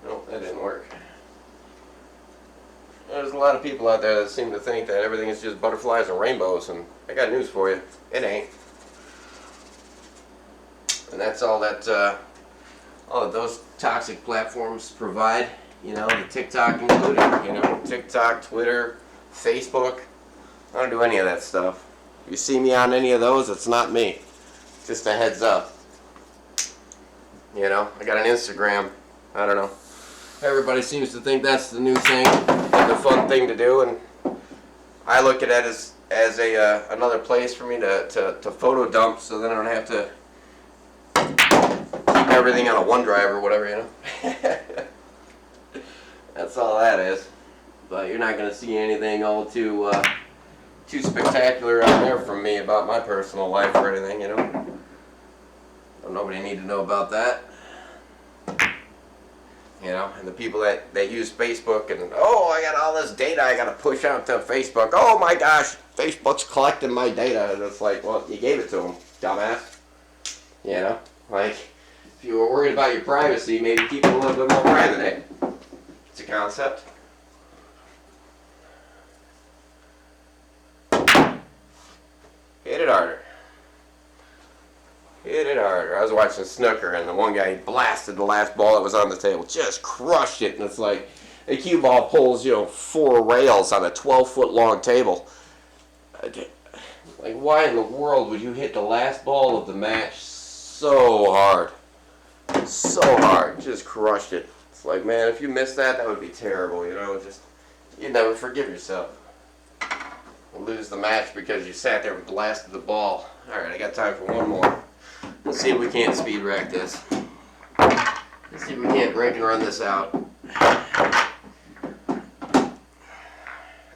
No, that didn't work. There's a lot of people out there that seem to think that everything is just butterflies and rainbows, and I got news for you. It ain't. And that's all that those toxic platforms provide. You know, the TikTok included. You know, TikTok, Twitter, Facebook. I don't do any of that stuff. If you see me on any of those, it's not me. Just a heads up. You know, I got an Instagram. I don't know. Everybody seems to think that's the new thing, and the fun thing to do, and I look at it as a another place for me to photo dump, so then I don't have to keep everything on a OneDrive or whatever, you know. That's all that is. But you're not gonna see anything all too spectacular out there from me about my personal life or anything, you know. Nobody need to know about that. You know, and the people that use Facebook and, oh, I got all this data I got to push out to Facebook. Oh my gosh, Facebook's collecting my data. And it's like, well, you gave it to them, dumbass. You know, like, if you were worried about your privacy, maybe keep it a little bit more private, eh? It's a concept. Hit it harder. Hit it harder. I was watching snooker, and the one guy blasted the last ball that was on the table, just crushed it, and it's like a cue ball pulls, you know, 4 rails on a 12-foot long table. Like, why in the world would you hit the last ball of the match so hard? So hard. Just crushed it. It's like, man, if you missed that, that would be terrible, you know? Just, you'd never forgive yourself. You'll lose the match because you sat there and blasted the ball. Alright, I got time for one more. Let's see if we can't speed rack this. Let's see if we can't break and run this out. I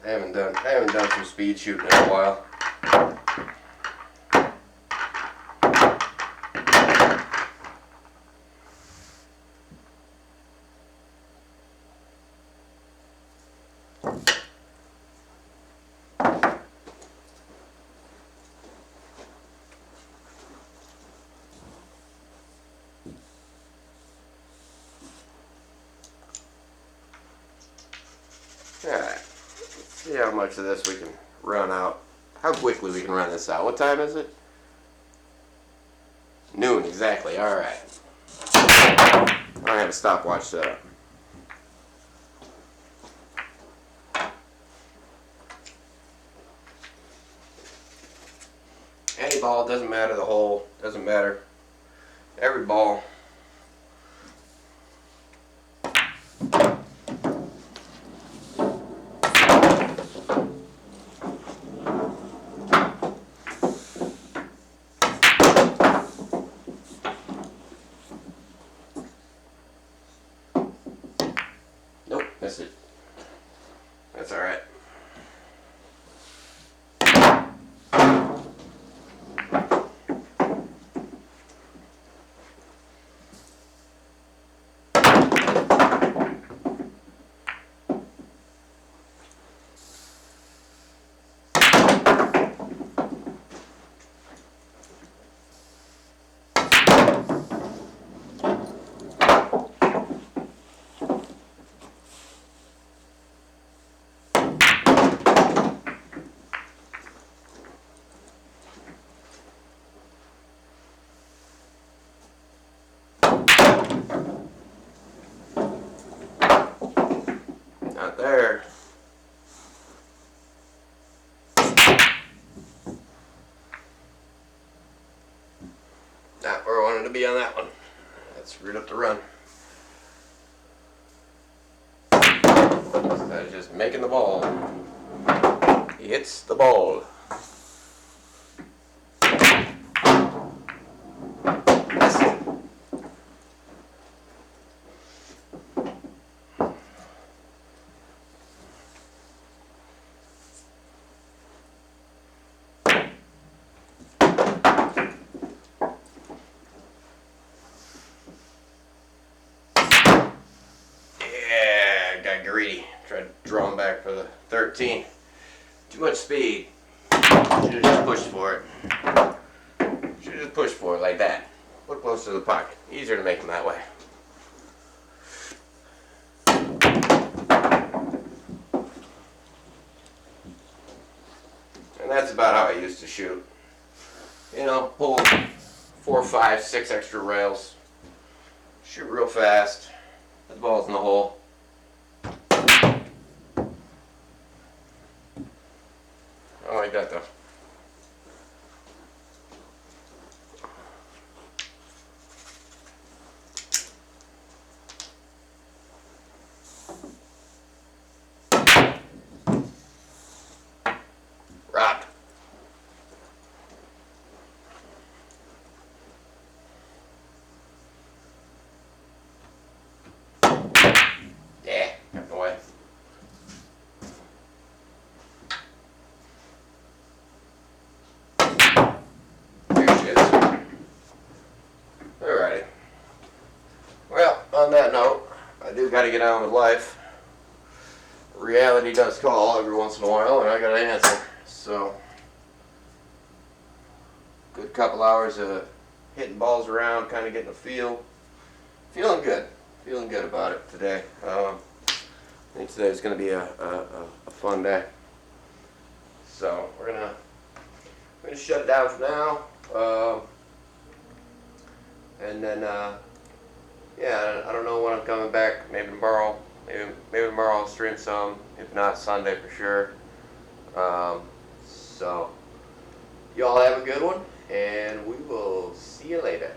haven't done some speed shooting in a while. Alright, let's see how much of this we can run out. How quickly we can run this out. What time is it? Noon, exactly. Alright. I have a stopwatch set up. Any ball, doesn't matter the hole, doesn't matter. Every ball. Missed it. That's alright. be on that one. That's right up the run. Instead of just making the ball, he hits the ball. Greedy. Tried to draw him back for the 13. Too much speed. Should have just pushed for it. Should have just pushed for it like that. Put close to the pocket. Easier to make him that way. And that's about how I used to shoot. You know, pull 4, 5, 6 extra rails. Shoot real fast. Put the balls in the hole. I like that though. Robbed. Yeah, got in the way. Alrighty. Well, on that note, I do gotta get on with life. Reality does call every once in a while, and I gotta answer. So, good couple hours of hitting balls around, kind of getting a feel. Feeling good. Feeling good about it today. I think today's gonna be a fun day. So we're gonna shut it down for now. And then, yeah, I don't know when I'm coming back. Maybe tomorrow. Maybe tomorrow I'll stream some. If not, Sunday for sure. So, y'all have a good one, and we will see you later.